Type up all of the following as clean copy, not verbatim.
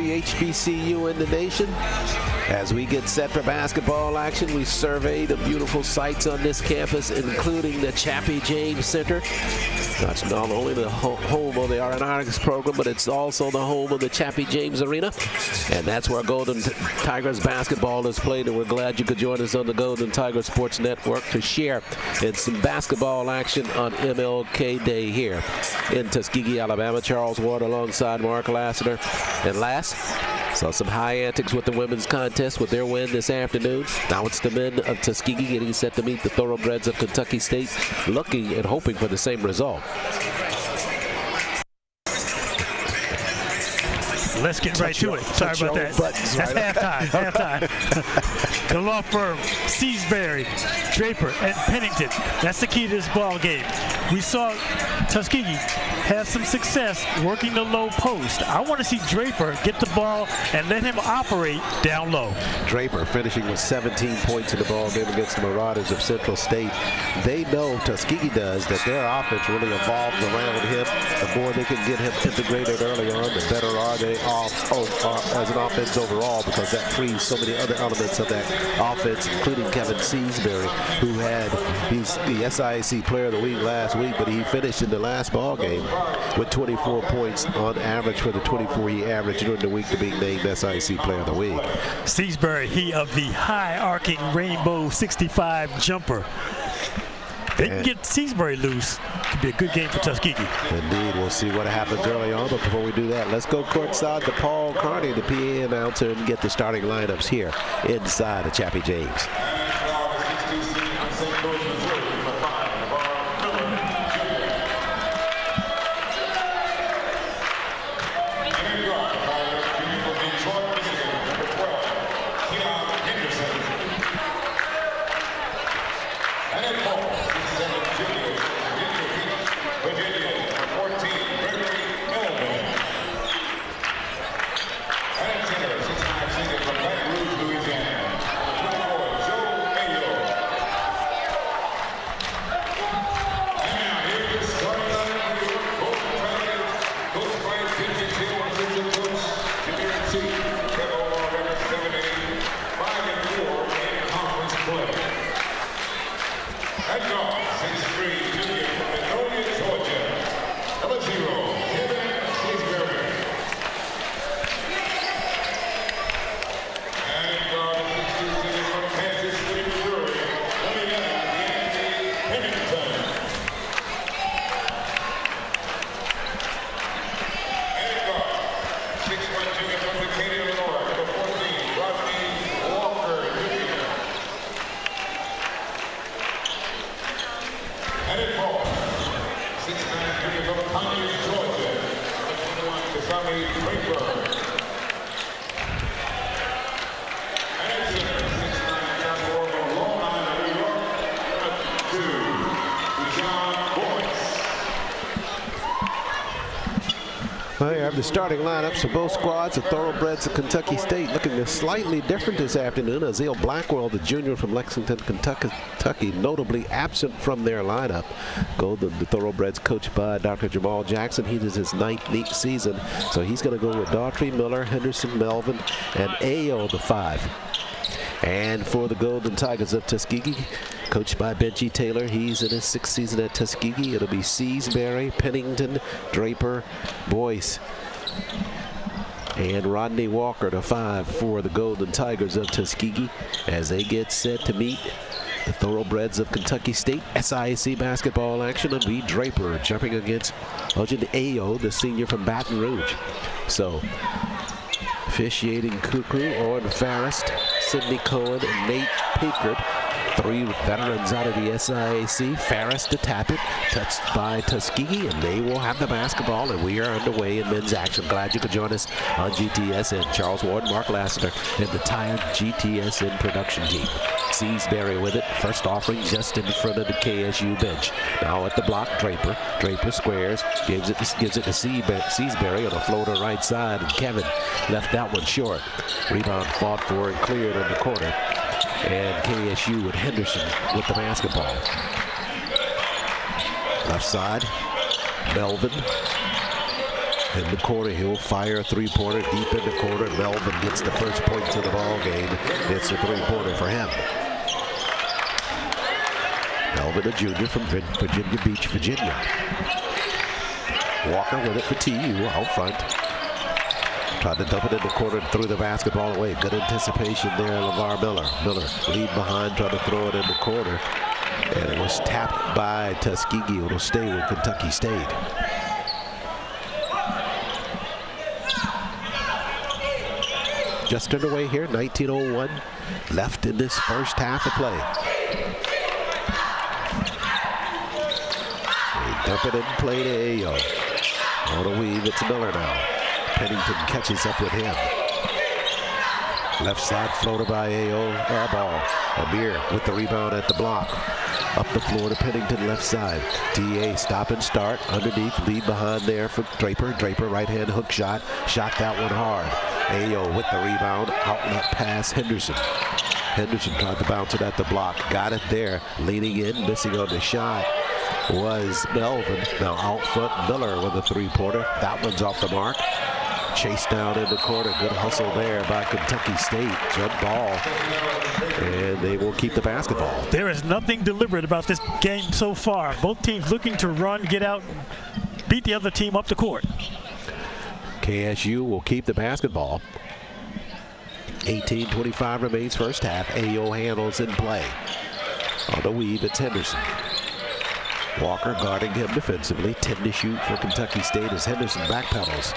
every HBCU in the nation. As we get set for basketball action, we survey the beautiful sites on this campus, including the Chappie James Center. That's not only the home of the Aeronautics program, but it's also the home of the Chappie James Arena. And that's where Golden Tigers basketball is played. And we're glad you could join us on the Golden Tigers Sports Network to share in some basketball action on MLK Day here in Tuskegee, Alabama. Charles Ward alongside Mark Lassiter. And last, saw some high antics with the women's contest with their win this afternoon. Now it's the men of Tuskegee getting set to meet the Thoroughbreds of Kentucky State, looking and hoping for the same result. Let's get right to it. Sorry about that. That's halftime. The law firm, Seasbury, Draper, and Pennington. That's the key to this ball game. We saw Tuskegee have some success working the low post. I want to see Draper get the ball and let him operate down low. Draper finishing with 17 points in the ball game against the Marauders of Central State. They know, Tuskegee does, that their offense really evolves around him. The more they can get him integrated early on, the better are they off as an offense overall, because that frees so many other elements of that offense, including Kevin Seasbury, who he's the SIAC Player of the Week last week, but he finished in the last ball game with 24 points on average for the 24 he averaged during the week to be named SIAC Player of the Week. Seasbury, he of the high arcing rainbow 65 jumper. They can get Seasbury loose. Could be a good game for Tuskegee. Indeed. We'll see what happens early on. But before we do that, let's go courtside to Paul Carney, the PA announcer, and get the starting lineups here inside of Chappie James. The starting lineups for both squads, the Thoroughbreds of Kentucky State, looking slightly different this afternoon. Aziel Blackwell, the junior from Lexington, Kentucky, notably absent from their lineup. The Thoroughbreds coached by Dr. Jamal Jackson. He is his 9th season, so he's going to go with Daughtry, Miller, Henderson, Melvin, and Ayo, the 5. And for the Golden Tigers of Tuskegee, coached by Benji Taylor, he's in his 6th season at Tuskegee. It'll be Seasbury, Pennington, Draper, Boyce, and Rodney Walker, the 5 for the Golden Tigers of Tuskegee, as they get set to meet the Thoroughbreds of Kentucky State. SIAC basketball action. It'll be Draper jumping against Ojin Ayo, the senior from Baton Rouge. So, officiating Kukru, Owen Farrist, Sidney Cohen, and Nate Pickard. 3 veterans out of the SIAC. Farris to tap it, touched by Tuskegee, and they will have the basketball, and we are underway in men's action. Glad you could join us on GTSN. Charles Ward, Mark Lassiter, and the entire GTSN production team. Seasbury with it, first offering just in front of the KSU bench. Now at the block, Draper. Draper squares, gives it to Seasbury on a floater right side, and Kevin left that one short. Rebound fought for and cleared in the corner. And KSU with Henderson with the basketball. Left side, Melvin. In the corner, he'll fire a three-pointer deep in the corner. Melvin gets the first points of the ball game. It's a three-pointer for him. Melvin, a junior from Virginia Beach, Virginia. Walker with it for TU out front. Tried to dump it in the corner and threw the basketball away. Good anticipation there, LeVar Miller. Miller lead behind, tried to throw it in the corner. And it was tapped by Tuskegee. It'll stay with Kentucky State. Just underway here, 19:01 left in this first half of play. They dump it in play to Ayo. On a weave, it's Miller now. Pennington catches up with him. Left side floater by Ayo, air ball. Amir with the rebound at the block. Up the floor to Pennington, left side. DA stop and start. Underneath, lead behind there for Draper. Draper, right-hand hook shot. Shot that one hard. Ayo with the rebound. Outlet pass, Henderson. Henderson tried to bounce it at the block. Got it there. Leaning in, missing on the shot was Melvin. Now out front, Miller with a three-pointer. That one's off the mark. Chase down in the corner. Good hustle there by Kentucky State. Jump ball. And they will keep the basketball. There is nothing deliberate about this game so far. Both teams looking to run, get out, beat the other team up the court. KSU will keep the basketball. 18:25 remains first half. Ayo handles in play. On the weave, it's Henderson. Walker guarding him defensively. 10 to shoot for Kentucky State as Henderson backpedals.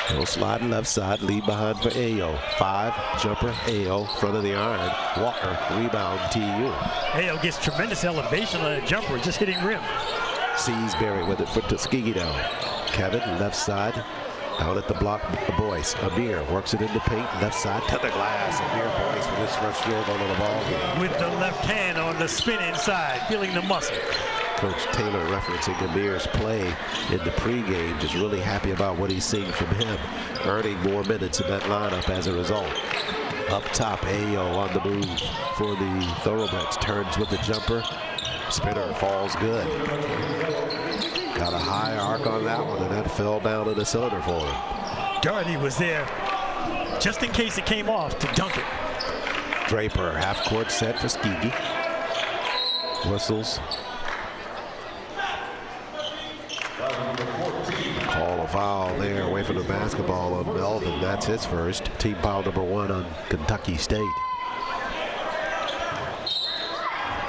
He'll slide left side, lead behind for Ayo. 5, jumper, Ayo, front of the iron. Walker, rebound, TU. Ayo gets tremendous elevation on a jumper, just hitting rim. Seasbury with it for Tuskegee down. Kevin, left side, down at the block, Boyce. Amir works it into paint, left side to the glass. Amir Boyce with his first field goal of the ball game. With the left hand on the spin inside, feeling the muscle. Coach Taylor referencing Amir's play in the pregame, just really happy about what he's seeing from him, earning more minutes in that lineup as a result. Up top, Ayo on the move for the Thoroughbreds. Turns with the jumper. Spinner falls good. Got a high arc on that one, and that fell down in the cylinder for him. Gardy was there just in case it came off to dunk it. Draper, half court set for Tuskegee. Whistles. Call a foul there away from the basketball on Melvin. That's his first. Team foul number 1 on Kentucky State.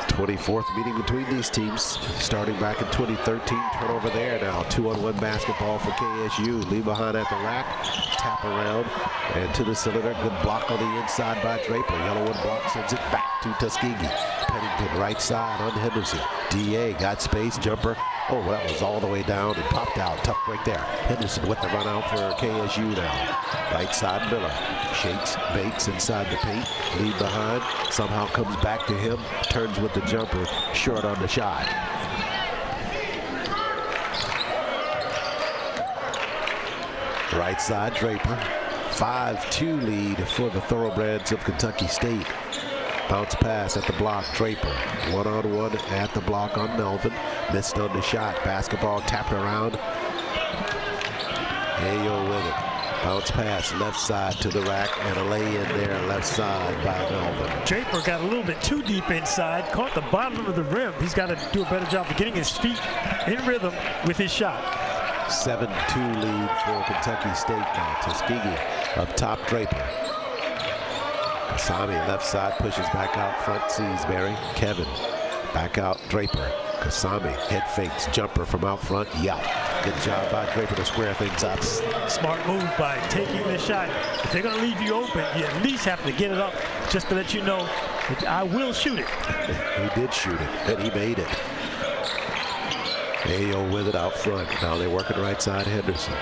24th meeting between these teams starting back in 2013. Turnover there now. 2-on-1 basketball for KSU. Leave behind at the rack. Tap around and to the cylinder. Good block on the inside by Draper. Yellowwood block sends it back to Tuskegee. Pennington right side on Henderson. DA got space. Jumper. Oh, that was all the way down and popped out. Tough break there. Henderson with the run out for KSU now. Right side Miller. Shakes, bakes inside the paint. Lead behind. Somehow comes back to him. Turns with the jumper. Short on the shot. Right side Draper. 5-2 lead for the Thoroughbreds of Kentucky State. Bounce pass at the block, Draper. One-on-one at the block on Melvin. Missed on the shot. Basketball tapped around. Ayo with it. Bounce pass left side to the rack and a lay in there left side by Melvin. Draper got a little bit too deep inside, caught the bottom of the rim. He's got to do a better job of getting his feet in rhythm with his shot. 7-2 lead for Kentucky State now. Tuskegee up top, Draper. Kasami left side pushes back out front, Seasbury. Kevin back out, Draper. Kasami head fakes, jumper from out front. Yeah, good job by Draper to square things up. Smart move by taking the shot. If they're going to leave you open, you at least have to get it up just to let you know that I will shoot it. He did shoot it, and he made it. Ayo with it out front. Now they're working right side, Henderson.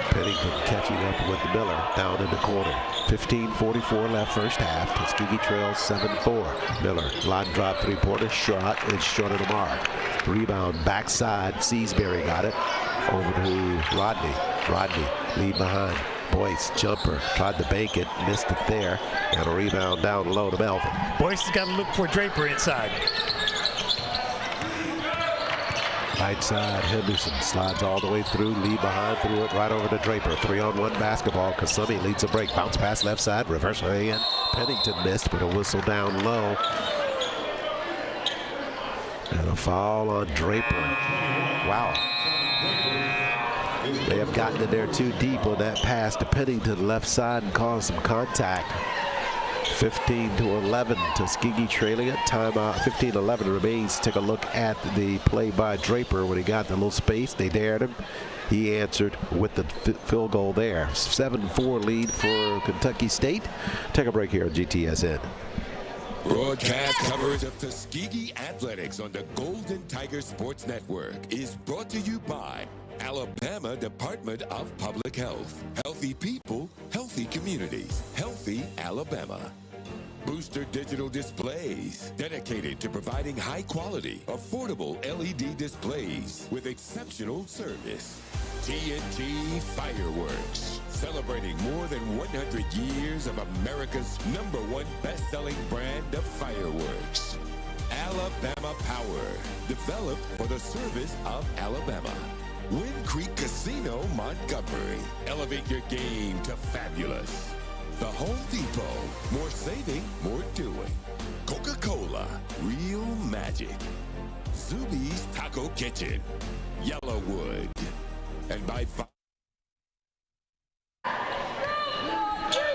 Pennington catching up with Miller down in the corner. 15:44 left first half. Tuskegee trails 7-4. Miller line drop three-pointer shot is short of the mark. Rebound backside. Seasbury got it over to Rodney. Rodney lead behind. Boyce jumper tried to bank it, missed it there, and a rebound down low to Melvin. Boyce has got to look for Draper inside. Right side, Henderson slides all the way through. Lee behind, threw it right over to Draper. 3-on-1 basketball. Kasumi leads a break. Bounce pass left side, reverse hand. Pennington missed, but a whistle down low. And a foul on Draper. Wow. They have gotten in there too deep on that pass to Pennington left side and caused some contact. 15-11, Tuskegee trailing it. Timeout. 15-11 remains. Take a look at the play by Draper when he got the little space. They dared him. He answered with the field goal there. 7-4 lead for Kentucky State. Take a break here on GTSN. Broadcast coverage of Tuskegee Athletics on the Golden Tiger Sports Network is brought to you by Alabama Department of Public Health. Healthy people, healthy communities, healthy Alabama. Booster Digital Displays, dedicated to providing high quality, affordable LED displays with exceptional service. TNT Fireworks, celebrating more than 100 years of America's #1 best-selling brand of fireworks. Alabama Power, developed for the service of Alabama. Wind Creek Casino, Montgomery. Elevate your game to fabulous. The Home Depot, more saving, more doing. Coca-Cola, real magic. Zuby's Taco Kitchen, Yellowwood. And by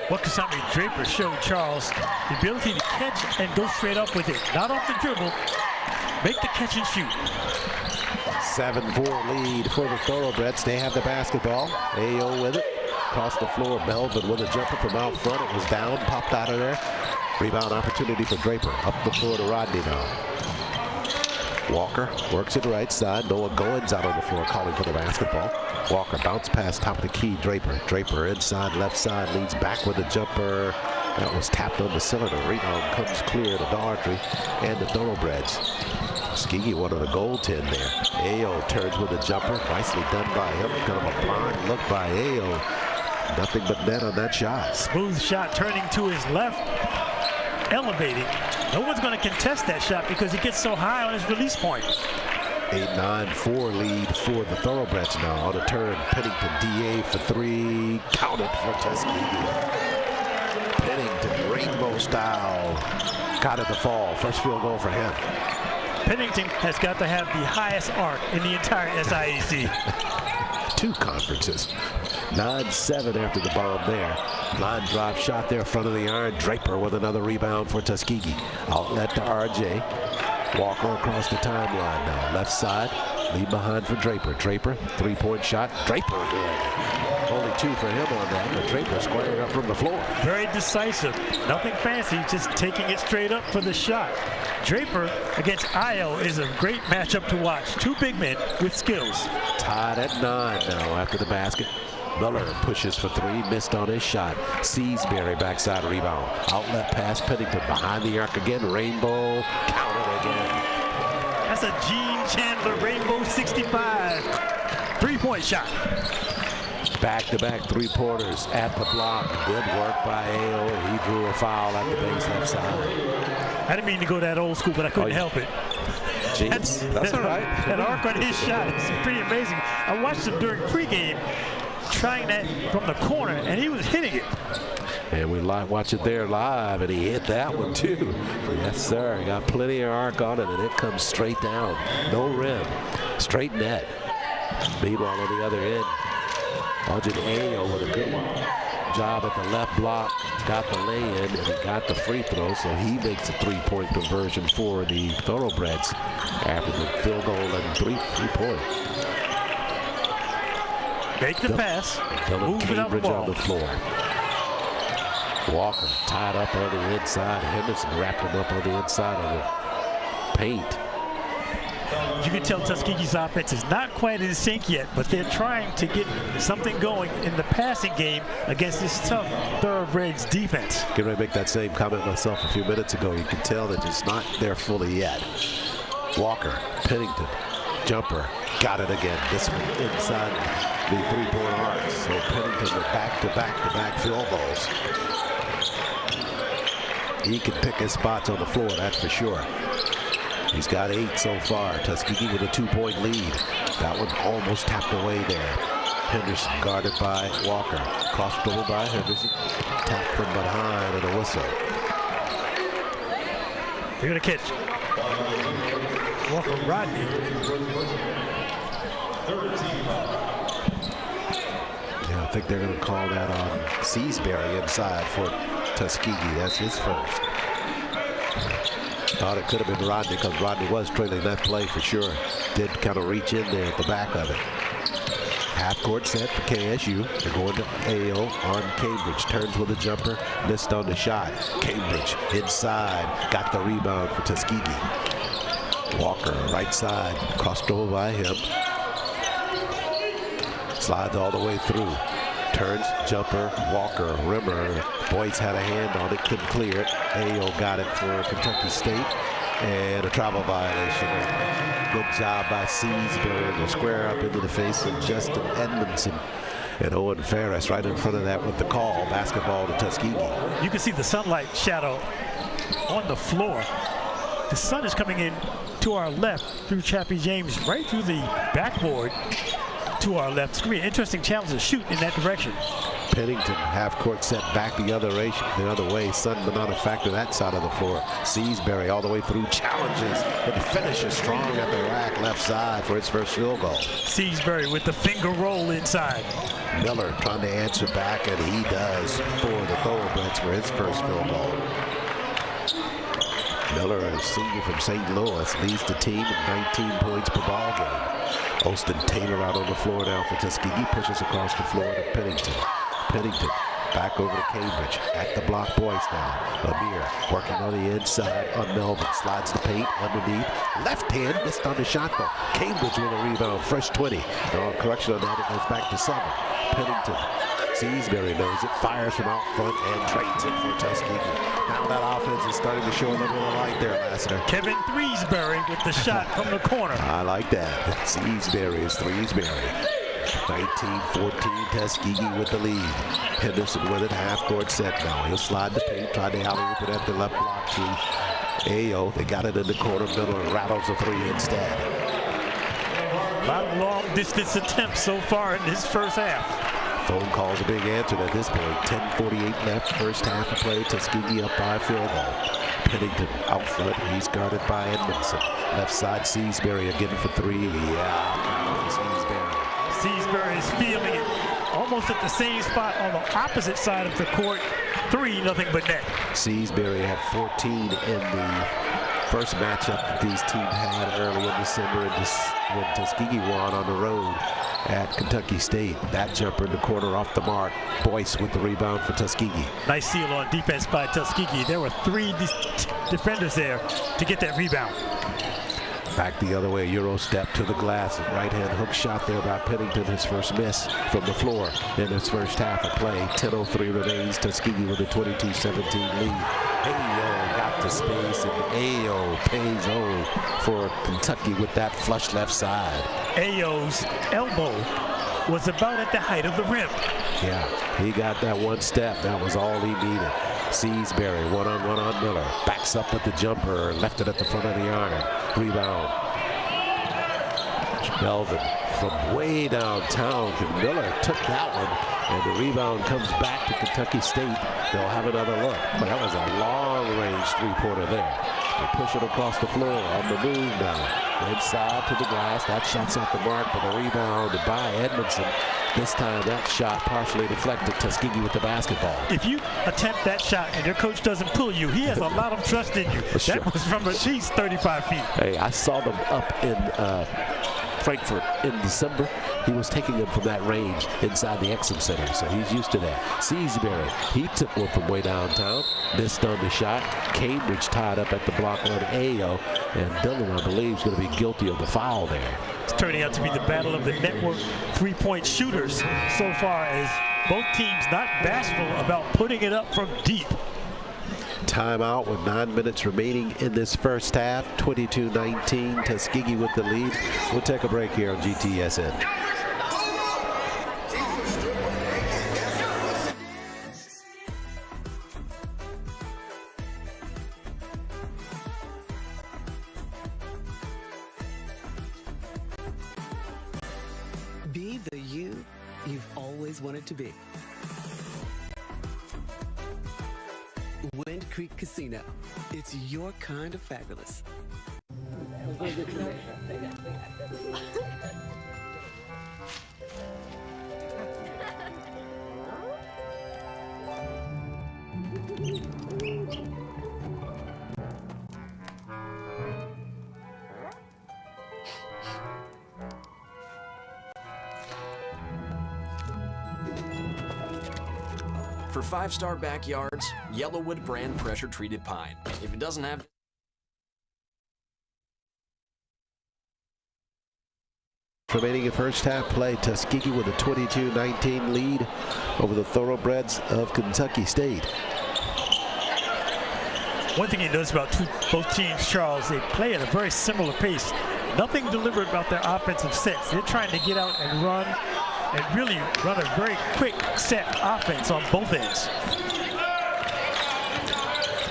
What Kasumi Draper showed Charles the ability to catch and go straight up with it. Not off the dribble, make the catch and shoot. 7-4 lead for the Thoroughbreds. They have the basketball. AO with it. Across the floor, Melvin with a jumper from out front. It was down, popped out of there. Rebound opportunity for Draper. Up the floor to Rodney now. Walker works it right side. Noah Goins out on the floor calling for the basketball. Walker bounce pass top of the key. Draper inside left side leads back with a jumper. That was tapped on the cylinder. Rebound comes clear to Daughtry and the Thoroughbreds. Tuskegee wanted a goaltend there. Ayo turns with a jumper. Nicely done by him. Kind of a blind look by Ayo. Nothing but net on that shot. Smooth shot turning to his left. Elevating. No one's going to contest that shot because he gets so high on his release point. 8-9-4 lead for the Thoroughbreds now. On a turn, Pennington DA for three. Counted for Tuskegee. Pennington, rainbow style. Got it to fall. First field goal for him. Pennington has got to have the highest arc in the entire SIAC. Two conferences. 9-7 after the bomb there. Line drive shot there, front of the iron. Draper with another rebound for Tuskegee. Outlet to RJ. Walker across the timeline now. Left side. Lead behind for Draper. Draper, three-point shot. Draper good. Only two for him on that, but Draper squaring up from the floor. Very decisive. Nothing fancy, just taking it straight up for the shot. Draper against Ayo is a great matchup to watch. Two big men with skills. Tied at 9 now after the basket. Miller pushes for three, missed on his shot. Seasbury backside rebound. Outlet pass, Pennington behind the arc again. Rainbow, counted again. That's a Gene Chandler Rainbow 65. Three-point shot. Back-to-back three-pointers at the block. Good work by Ayo. He drew a foul at the base left side. I didn't mean to go that old school, but I couldn't help it. Jeez, that's all right. That arc on his shot is pretty amazing. I watched him during pregame trying that from the corner, and he was hitting it. And we watch it there live, and he hit that one too. Yes, sir. He got plenty of arc on it, and it comes straight down. No rim. Straight net. Meanwhile, on the other end, Arjun Ayo with a good job at the left block. Got the lay-in, and he got the free throw, so he makes a three-point conversion for the Thoroughbreds after the field goal and three-point. Make the pass. Move it up the ball. On the floor. Walker tied up on the inside. Henderson wrapped him up on the inside of the paint. You can tell Tuskegee's offense is not quite in sync yet, but they're trying to get something going in the passing game against this tough Thoroughbreds defense. Getting ready to make that same comment myself a few minutes ago. You can tell that it's not there fully yet. Walker, Pennington, jumper, got it again. This one inside the three-point arc. So Pennington with back-to-back field goals. He can pick his spots on the floor, that's for sure. He's got 8 so far. Tuskegee with a 2-point lead. That one almost tapped away there. Henderson guarded by Walker. Cross dribble by Henderson. Tap from behind and a whistle. They're going to catch Walker Rodney. Yeah, I think they're going to call that on Seasbury inside for Tuskegee. That's his first. Thought it could have been Rodney because Rodney was trailing that play for sure. Did kind of reach in there at the back of it. Half-court set for KSU. They're going to AO on Cambridge. Turns with a jumper. Missed on the shot. Cambridge inside. Got the rebound for Tuskegee. Walker right side. Crossed over by him. Slides all the way through. Turns, jumper, Walker, rimmer. Boyce had a hand on it, couldn't clear it. AO got it for Kentucky State. And a travel violation. Good job by Seasbury to square up into the face of Justin Edmondson. And Owen Ferris right in front of that with the call. Basketball to Tuskegee. You can see the sunlight shadow on the floor. The sun is coming in to our left through Chappie James, right through the backboard to our left. It's going to be an interesting challenge to shoot in that direction. Pennington half-court set back the other way. Sun but not a factor that side of the floor. Seasbury all the way through, challenges and finishes strong at the rack left side for his first field goal. Seasbury with the finger roll inside. Miller trying to answer back, and he does for the Thorobreds for his first field goal. Miller, a senior from St. Louis, leads the team with 19 points per ball game. Austin Taylor out on the floor now for Tuskegee, pushes across the floor to Pennington. Pennington back over to Cambridge at the block. Boys now. Amir working on the inside on Melvin. Slides the paint underneath. Left hand missed on the shot though. Cambridge with a rebound. Fresh 20. No correction on that. It goes back to 7. Pennington. Seasbury knows it. Fires from out front and trades it for Tuskegee. Now that offense is starting to show a little bit of light there, Lassiter. Kevin Threesbury with the shot from the corner. I like that. Seasbury is Threesbury. 19-14, Tuskegee with the lead. Henderson with it, half-court set now. He'll slide the paint, try to alley-oop it at the left block to AO. They got it in the corner, Miller rattles a 3 instead. A lot of long-distance attempts so far in this first half. Phone calls a big answer at this point. 10:48 left, first half of play. Tuskegee up by a field goal. Pennington out front, he's guarded by Edmondson. Left side, Seasbury again for 3. Yeah, Seasbury. Seasbury is feeling it almost at the same spot on the opposite side of the court. 3, nothing but net. Seasbury had 14 in the first matchup that these teams had early in December when Tuskegee won on the road at Kentucky State. That jumper in the corner off the mark. Boyce with the rebound for Tuskegee. Nice seal on defense by Tuskegee. There were 3 defenders there to get that rebound. Back the other way, Euro step to the glass. Right-hand hook shot there by Pennington, his first miss from the floor in his first half of play. 10:03 remains, Tuskegee with a 22-17 lead. Ayo got the space, and Ayo pays O for Kentucky with that flush left side. Ayo's elbow was about at the height of the rim. Yeah, he got that one step. That was all he needed. Seasbury, one-on-one on Miller. Backs up with the jumper, left it at the front of the iron. Rebound. Melvin from way downtown. Miller took that one, and the rebound comes back to Kentucky State. They'll have another look. But that was a long-range three-pointer there. They push it across the floor on the move now. Inside to the glass. That shot's off the mark, but the rebound by Edmondson. This time that shot partially deflected. Tuskegee with the basketball. If you attempt that shot and your coach doesn't pull you, he has a lot of trust in you. Sure. That was from at least 35 feet. Hey, I saw them up in Frankfurt in December. He was taking them from that range inside the Exum Center, so he's used to that. Seasbury, he took one from way downtown, missed on the shot. Cambridge tied up at the block on Ayo, and Dillon, I believe, is going to be guilty of the foul there. It's turning out to be the battle of the network three-point shooters so far, as both teams not bashful about putting it up from deep. Timeout with 9 minutes remaining in this first half. 22-19, Tuskegee with the lead. We'll take a break here on GTSN. Be the you you've always wanted to be. Wind Creek Casino. It's your kind of fabulous. For 5-star backyards, Yellowwood brand pressure-treated pine. If it doesn't have... Remaining in first half play, Tuskegee with a 22-19 lead over the Thoroughbreds of Kentucky State. One thing you notice about both teams, Charles, they play at a very similar pace. Nothing deliberate about their offensive sets. They're trying to get out and run and really run a very quick set offense on both ends.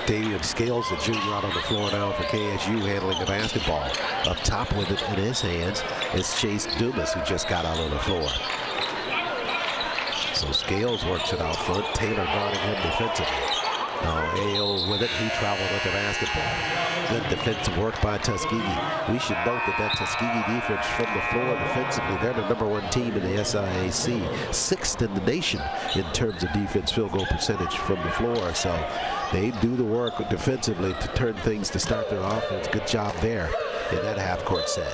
Davian Scales, the junior, out on the floor now for KSU, handling the basketball. Up top with it in his hands is Chase Dumas, who just got out on the floor. So Scales works it out front. Taylor guarding him defensively. Now AO with it. He traveled with the basketball. Good defensive work by Tuskegee. We should note that Tuskegee defense from the floor defensively, they're the #1 team in the SIAC, 6th in the nation in terms of defense field goal percentage from the floor. So they do the work defensively to turn things to start their offense. Good job there in that half-court set.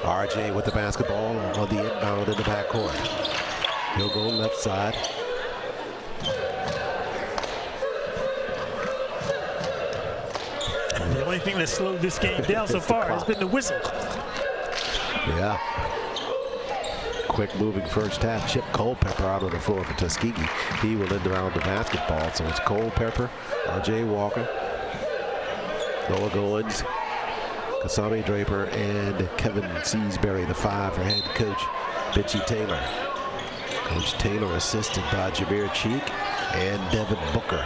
RJ with the basketball on the inbound in the backcourt. He'll go left side. The only thing that slowed this game down so far has been the whistle. Yeah. Quick moving first half. Chip Culpepper out on the floor for Tuskegee. He will end around the basketball. So it's Culpepper, R.J. Walker, Noah Goins, Kasami Draper, and Kevin Seasbury, the 5 for head coach Bitchy Taylor. Coach Taylor assisted by Jameer Cheek and Devin Booker.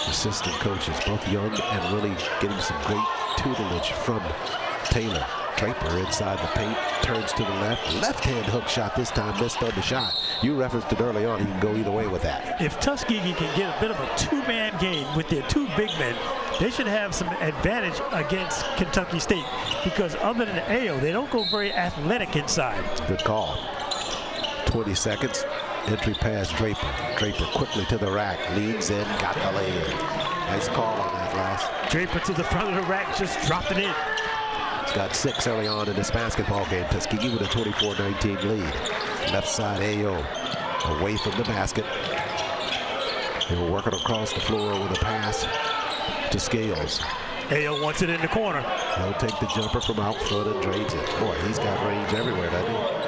Assistant coaches, both young and really getting some great tutelage from Taylor. Draper inside the paint, turns to the left-hand hook shot this time, missed on the shot. You referenced it early on, he can go either way with that. If Tuskegee can get a bit of a two-man game with their 2 big men, they should have some advantage against Kentucky State, because other than AO, they don't go very athletic inside. Good call. 20 seconds. Entry pass Draper. Draper quickly to the rack. Leads in. Got the lay-in. Nice call on that last. Draper to the front of the rack. Just dropped it in. He's got 6 early on in this basketball game. Tuskegee with a 24-19 lead. Left side AO. Away from the basket. He'll work it across the floor with a pass to Scales. AO wants it in the corner. He'll take the jumper from out front and drains it. Boy, he's got range everywhere, doesn't he?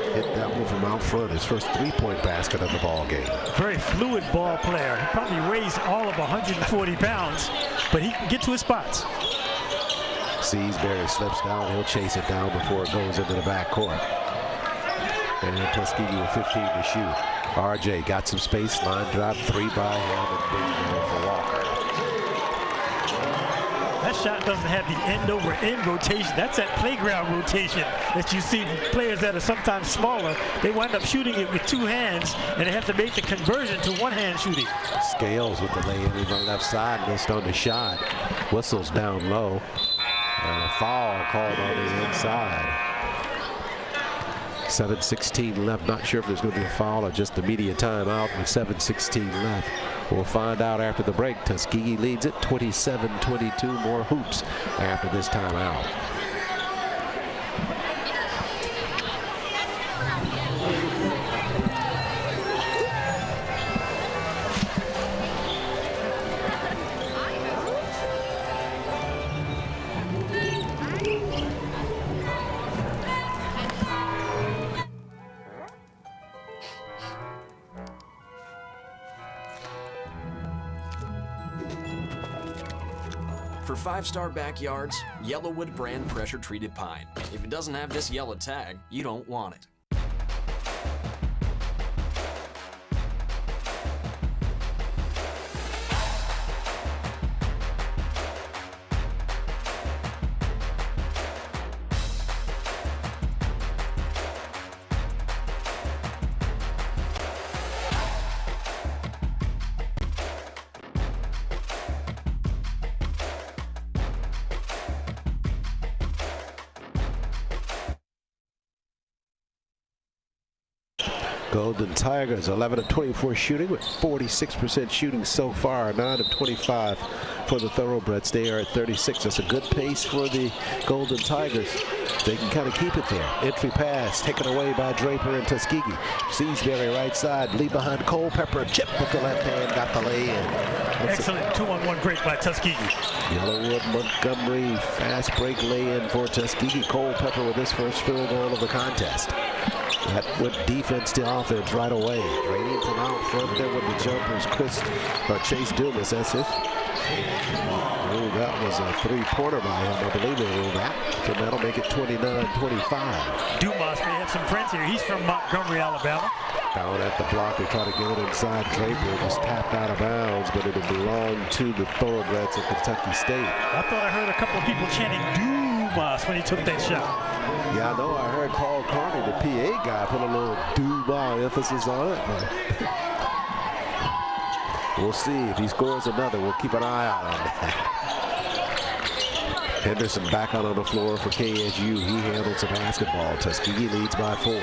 Hit that one from out front, his first 3-point basket of the ball game. Very fluid ball player. He probably weighs all of 140 pounds, but he can get to his spots. Seasbury slips down. He'll chase it down before it goes into the backcourt. And then Tuskegee with 15 to shoot. RJ got some space, line drive, 3 by him, and big one for Walker. That shot doesn't have the end-over-end rotation. That's that playground rotation that you see players that are sometimes smaller. They wind up shooting it with 2 hands, and they have to make the conversion to one-hand shooting. Scales with the lay-in on the left side, missed on the shot. Whistles down low. And a foul called on the inside. 7:16 left. Not sure if there's going to be a foul or just immediate timeout with 7:16 left. We'll find out after the break. Tuskegee leads it 27-22. More hoops after this timeout. For 5-star backyards, Yellowwood brand pressure-treated pine. If it doesn't have this yellow tag, you don't want it. Golden Tigers 11 of 24 shooting with 46% shooting so far. 9 of 25 for the Thoroughbreds. They are at 36. That's a good pace for the Golden Tigers. They can kind of keep it there. Entry pass taken away by Draper and Tuskegee. Seasbury right side, lead behind Culpepper. Chip with the left hand, got the lay in. Excellent 2-on-1 break by Tuskegee. Yellowwood Montgomery fast break lay in for Tuskegee. Culpepper with his first field goal of the contest. That went defense to offense right away. Draining from out front there with the jumpers. Chase Dumas, that's it. Oh, that was a three-pointer by him. I believe they ruled that. So that'll make it 29-25. Dumas may have some friends here. He's from Montgomery, Alabama. Down at the block, they try to get it inside. Draper was tapped out of bounds, but it'll belong to the Thoroughbreds of Kentucky State. I thought I heard a couple of people chanting Dumas when he took that shot. Yeah, I know. I heard Paul Carney, the PA guy, put a little Dumas emphasis on it. But we'll see if he scores another. We'll keep an eye out on that. Henderson back out on the floor for KSU. He handles the basketball. Tuskegee leads by 4.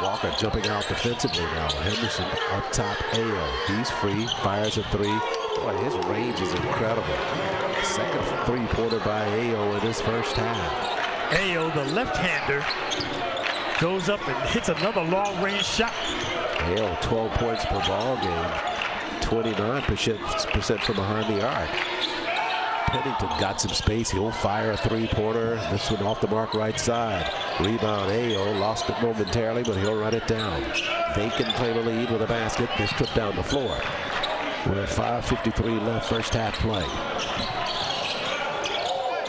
Walker jumping out defensively now. Henderson up top. Ayo. He's free. Fires a 3. Boy, his range is incredible. Second three-pointer by Ayo in his first half. Ayo, the left-hander, goes up and hits another long-range shot. Ayo, 12 points per ball game. 29% from behind the arc. Pennington got some space. He'll fire a three-pointer. This one off the mark right side. Rebound. Ayo lost it momentarily, but he'll run it down. They can claim a lead with a basket. This trip down the floor. We're at 5:53 left, first half play.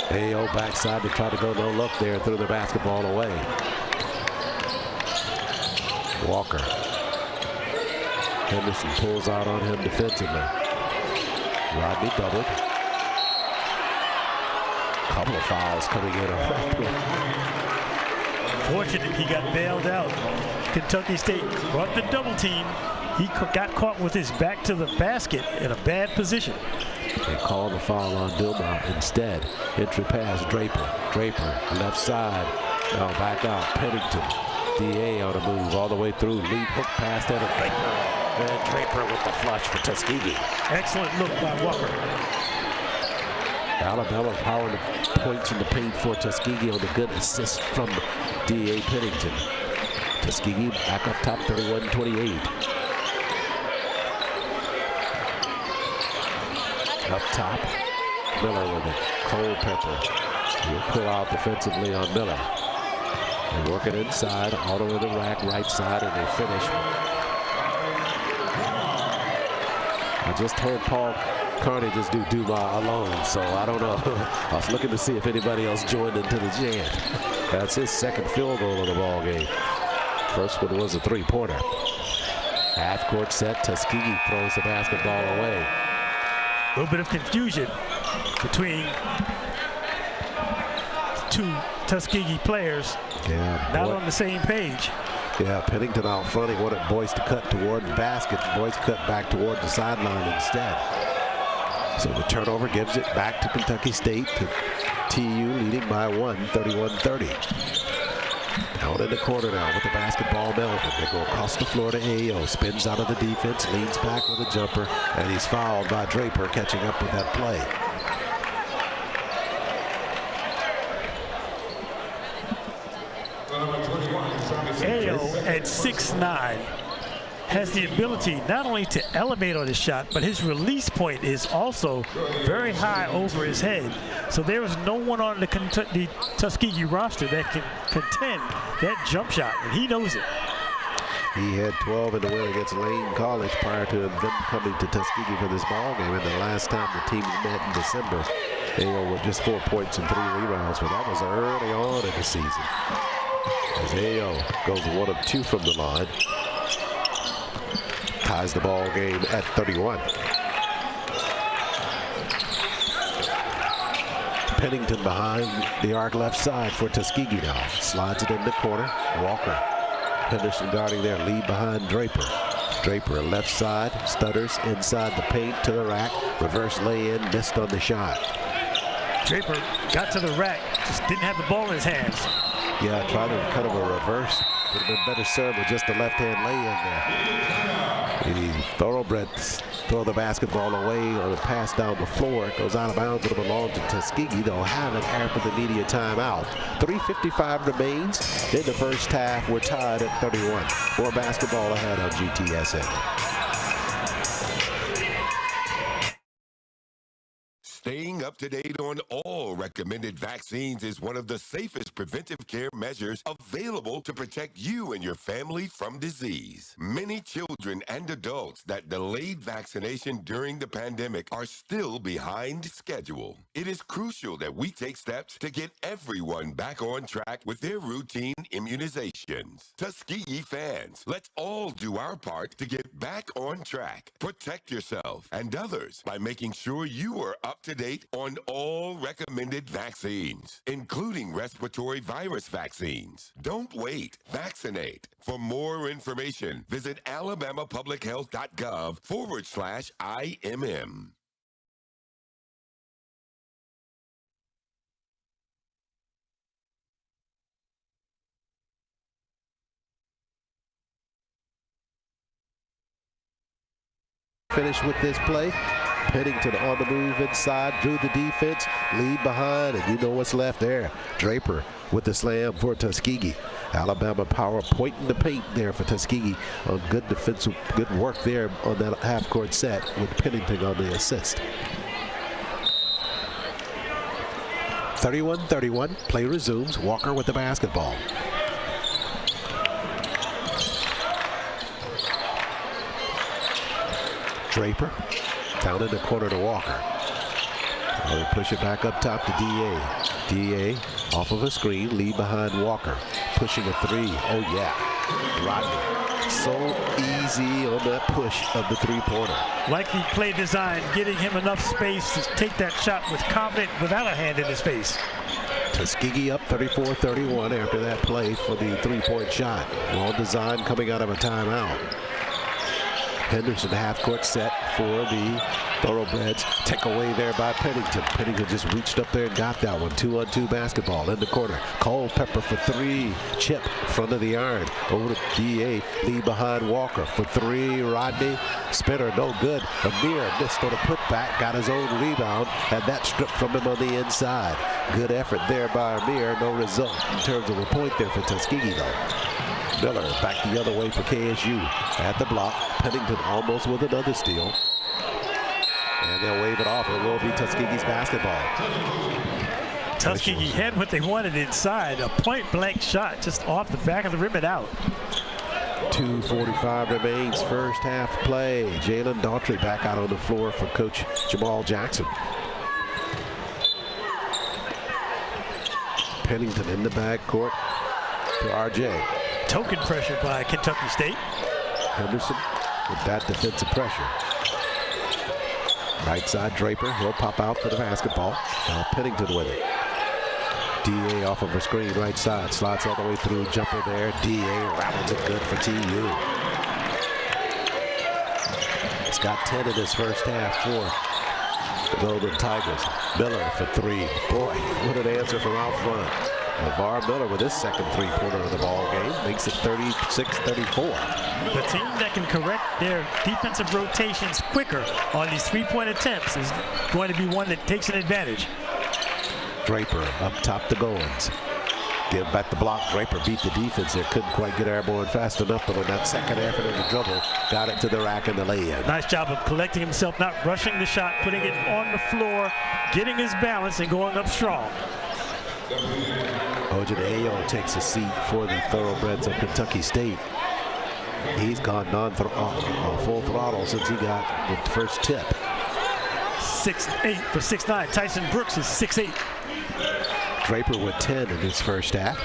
Ayo backside to try to go no look there, threw the basketball away. Walker. Henderson pulls out on him defensively. Rodney doubled. Couple of fouls coming in. Fortunate he got bailed out. Kentucky State brought the double team. He got caught with his back to the basket in a bad position. They call the foul on Dilmar instead. Entry pass, Draper. Draper, left side. Now back out, Pennington. DA on a move all the way through. Lead hook pass down to Draper. And Draper with the flush for Tuskegee. Excellent look by Walker. Alabama powering the points in the paint for Tuskegee on the good assist from DA Pennington. Tuskegee back up top, 31-28. Up top, Miller with it. Culpepper. He'll pull out defensively on Miller. They work it inside, auto in the rack, right side, and they finish. I just heard Paul Carney just do Dumas alone, so I don't know. I was looking to see if anybody else joined into the jam. That's his second field goal of the ball game. First one was a three-pointer. Half-court set, Tuskegee throws the basketball away. A little bit of confusion between two Tuskegee players. Yeah, not on the same page. Yeah, Pennington out front. He wanted Boyce to cut toward the basket. Boyce cut back toward the sideline instead. So the turnover gives it back to Kentucky State, to TU leading by 1, 31-30. Out in the corner now with the basketball, Melvin. They go across the floor to Ayo. Spins out of the defense, leans back with a jumper, and he's fouled by Draper, catching up with that play. Ayo at 6'9" has the ability not only to elevate on his shot, but his release point is also very high over his head. So there is no one on the Tuskegee roster that can contend that jump shot, and he knows it. He had 12 in the win against Lane College prior to them coming to Tuskegee for this ball game. And the last time the teams met in December, Ayo with just 4 points and 3 rebounds, but that was early on in the season. As Ayo goes 1 of 2 from the line. Ties the ball game at 31. Pennington behind the arc left side for Tuskegee now. Slides it in the corner. Walker. Henderson guarding there. Lead behind Draper. Draper left side. Stutters inside the paint to the rack. Reverse lay-in. Missed on the shot. Draper got to the rack. Just didn't have the ball in his hands. Yeah, tried to kind of a reverse Would have been better served with just the left-hand lay in there. The Thoroughbreds throw the basketball away on a pass down the floor. It goes out of bounds. It'll belong to Tuskegee. They'll have it after the media timeout. 3:55 remains in the first half. We're tied at 31. More basketball ahead on GTSN. Staying up to date on all recommended vaccines is one of the safest preventive care measures available to protect you and your family from disease. Many children and adults that delayed vaccination during the pandemic are still behind schedule. It is crucial that we take steps to get everyone back on track with their routine immunizations. Tuskegee fans, let's all do our part to get back on track. Protect yourself and others by making sure you are up to date on all recommended vaccines, including respiratory virus vaccines. Don't wait. Vaccinate. For more information, visit alabamapublichealth.gov/IMM. Finish with this play. Pennington on the move inside, drew the defense, lead behind, and you know what's left there. Draper with the slam for Tuskegee. Alabama power pointing the paint there for Tuskegee. On good defensive, good work there on that half-court set with Pennington on the assist. 31-31, play resumes. Walker with the basketball. Draper down in the corner to Walker. Now they push it back up top to D.A. D.A. off of a screen, lead behind Walker. Pushing a three. Oh, yeah. Rodney. So easy on that push of the three-pointer. Like the play design, getting him enough space to take that shot with confidence without a hand in his face. Tuskegee up 34-31 after that play for the three-point shot. Well designed coming out of a timeout. Henderson half-court set for the Thoroughbreds. Take away there by Pennington. Pennington just reached up there and got that one. 2-on-2 basketball in the corner. Culpepper for three. Chip, front of the iron. Over to D.A. Lead behind Walker for three. Rodney. Spinner, no good. Amir missed on a putback. Got his own rebound. Had that stripped from him on the inside. Good effort there by Amir. No result in terms of a point there for Tuskegee, though. Miller back the other way for KSU. At the block. Pennington almost with another steal. And they'll wave it off. It will be Tuskegee's basketball. Tuskegee had what they wanted inside. A point-blank shot just off the back of the rim and out. 2:45 remains, first half play. Jalen Daughtry back out on the floor for Coach Jamal Jackson. Pennington in the backcourt to R.J. Token pressure by Kentucky State. Henderson with that defensive pressure. Right side Draper, he'll pop out for the basketball. Now Pennington with it. D.A. off of a screen right side, slots all the way through, jumper there. D.A. rattles it good for TU. It's got 10 in this first half for the Golden Tigers. Miller for three. Boy, what an answer from out front. LeVar Miller with his second three-pointer of the ball game makes it 36-34. The team that can correct their defensive rotations quicker on these three-point attempts is going to be one that takes an advantage. Draper up top to Goins. Give back the block. Draper beat the defense there. Couldn't quite get airborne fast enough, but on that second effort in the dribble, got it to the rack and the lay-in. Nice job of collecting himself, not rushing the shot, putting it on the floor, getting his balance, and going up strong. Ojedeyo takes a seat for the Thoroughbreds of Kentucky State. He's gone full throttle since he got the first tip. 6'8" for 6'9". Tyson Brooks is 6'8". Draper with 10 in his first half.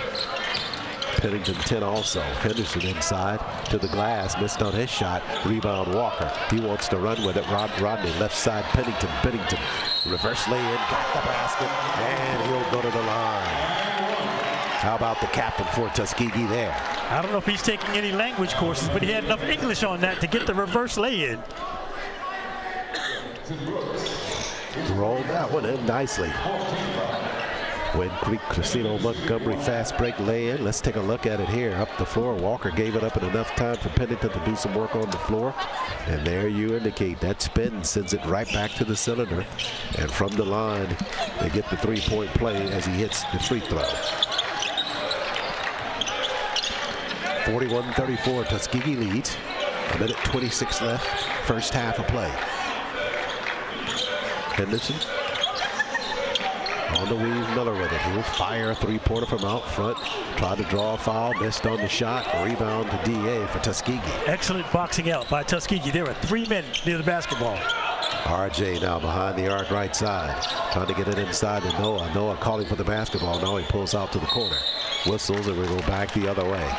Pennington 10 also. Henderson inside to the glass, missed on his shot. Rebound Walker. He wants to run with it. Rodney left side. Pennington. Reverse lay-in, got the basket, and he'll go to the line. How about the captain for Tuskegee there? I don't know if he's taking any language courses, but he had enough English on that to get the reverse lay-in. Rolled that one in nicely. Wind Creek Casino Montgomery fast break lay-in. Let's take a look at it here. Up the floor, Walker gave it up in enough time for Pennington to do some work on the floor. And there you indicate that spin sends it right back to the cylinder. And from the line, they get the three-point play as he hits the free throw. 41-34, Tuskegee leads. A minute 26 left, first half of play. Henderson on the weave, Miller with it. He'll fire a three-pointer from out front. Tried to draw a foul, missed on the shot. Rebound to DA for Tuskegee. Excellent boxing out by Tuskegee. There were 3 men near the basketball. RJ now behind the arc right side. Trying to get it inside to Noah. Noah calling for the basketball. Now he pulls out to the corner. Whistles and we go back the other way.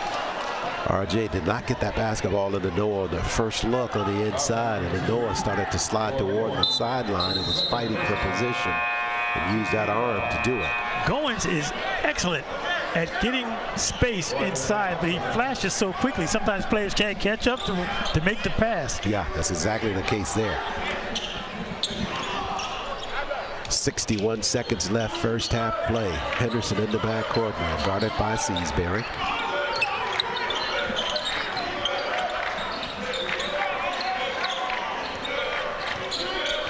RJ did not get that basketball into Noah on the first look on the inside, and then Noah started to slide toward the sideline and was fighting for position and used that arm to do it. Goins is excellent at getting space inside, but he flashes so quickly sometimes players can't catch up to him to make the pass. Yeah, that's exactly the case there. 61 seconds left, first half play. Henderson in the backcourt now, guarded by Seasbury.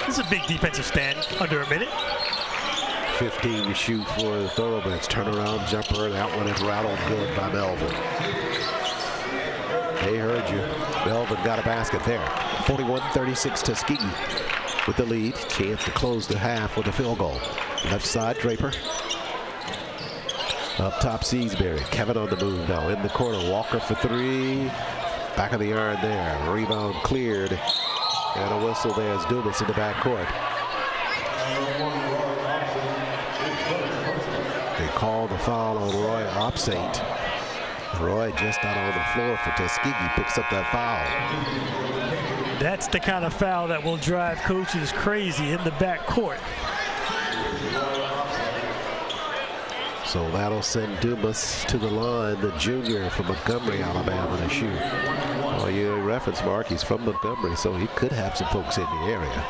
This is a big defensive stand under a minute. 15 to shoot for the Thorobreds. Turnaround jumper. That one is rattled good by Melvin. They heard you. Melvin got a basket there. 41-36 Tuskegee with the lead. Chance to close the half with a field goal. Left side, Draper. Up top, Seasbury. Kevin on the move now. In the corner, Walker for three. Back of the iron there. Rebound cleared. And a whistle there as Dumas in the backcourt. They call the foul on Roy Opsaint. Roy just out on the floor for Tuskegee, picks up that foul. That's the kind of foul that will drive coaches crazy in the backcourt. So that'll send Dumas to the line, the junior from Montgomery, Alabama, to shoot. Oh, you reference Mark, he's from Montgomery, so he could have some folks in the area.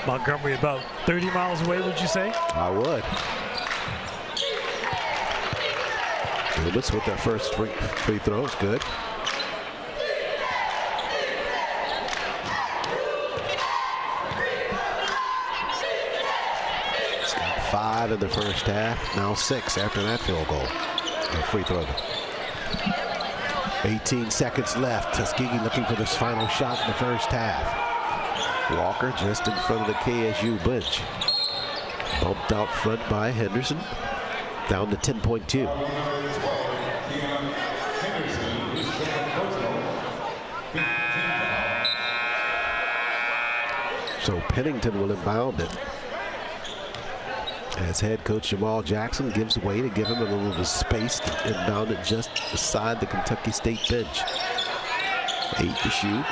Montgomery about 30 miles away, would you say? I would. Dumas with their first free throw is good. He's got 5 in the first half, now 6 after that field goal. A free throw. 18 seconds left. Tuskegee looking for this final shot in the first half. Walker just in front of the KSU bench. Bumped out front by Henderson. Down to 10.2. So Pennington will inbound it. As head coach Jamal Jackson gives way to give him a little bit of space to inbound it just beside the Kentucky State bench. 8 to shoot.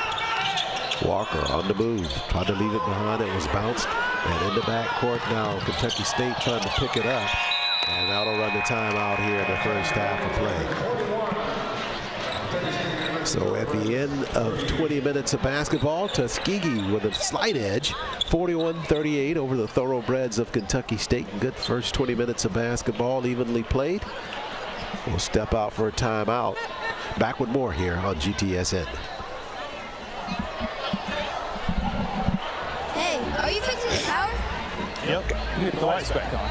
Walker on the move. Tried to leave it behind. It was bounced. And in the backcourt now, Kentucky State trying to pick it up. And that'll run the timeout here in the first half of play. So at the end of 20 minutes of basketball, Tuskegee with a slight edge, 41-38 over the Thoroughbreds of Kentucky State. Good first 20 minutes of basketball, evenly played. We'll step out for a timeout. Back with more here on GTSN. Hey, are you fixing the power? Yep, you get the lights back on.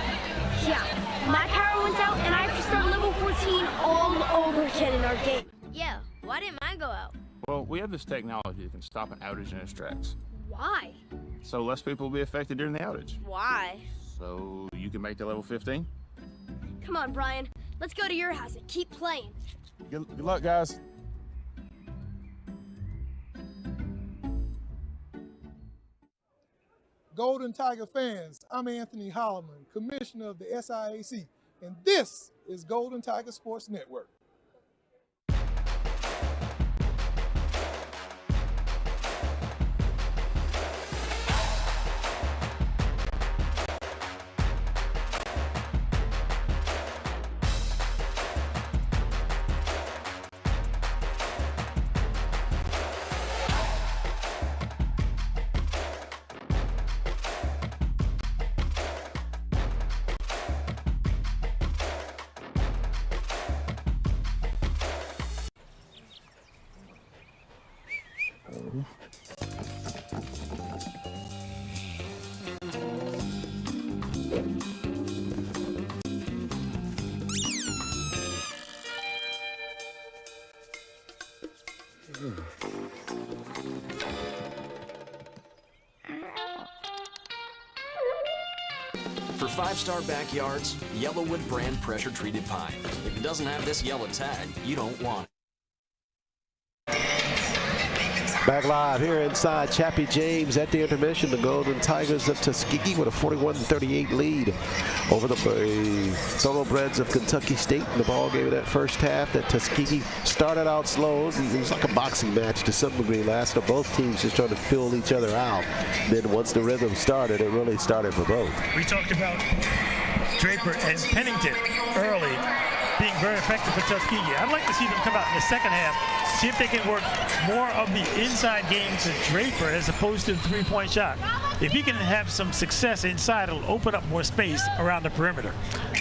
Yeah, my power went out and I have to start level 14 all over again in our game. Yeah, why didn't mine go out? Well, we have this technology that can stop an outage in its tracks. Why? So less people will be affected during the outage. Why? So you can make the level 15. Come on, Brian. Let's go to your house and keep playing. Good luck, guys. Golden Tiger fans, I'm Anthony Holloman, Commissioner of the SIAC, and this is Golden Tiger Sports Network. For 5-star backyards, Yellowwood brand pressure-treated pine. If it doesn't have this yellow tag, you don't want it. Back live here inside Chappie James at the intermission. The Golden Tigers of Tuskegee with a 41-38 lead over the Thoroughbreds of Kentucky State in the ball game of that first half. That Tuskegee started out slow. It was like a boxing match to some degree last. Both teams just trying to fill each other out. Then once the rhythm started, it really started for both. We talked about Draper and Pennington early being very effective for Tuskegee. I'd like to see them come out in the second half, see if they can work more of the inside game to Draper as opposed to the three-point shot. If he can have some success inside, it'll open up more space around the perimeter.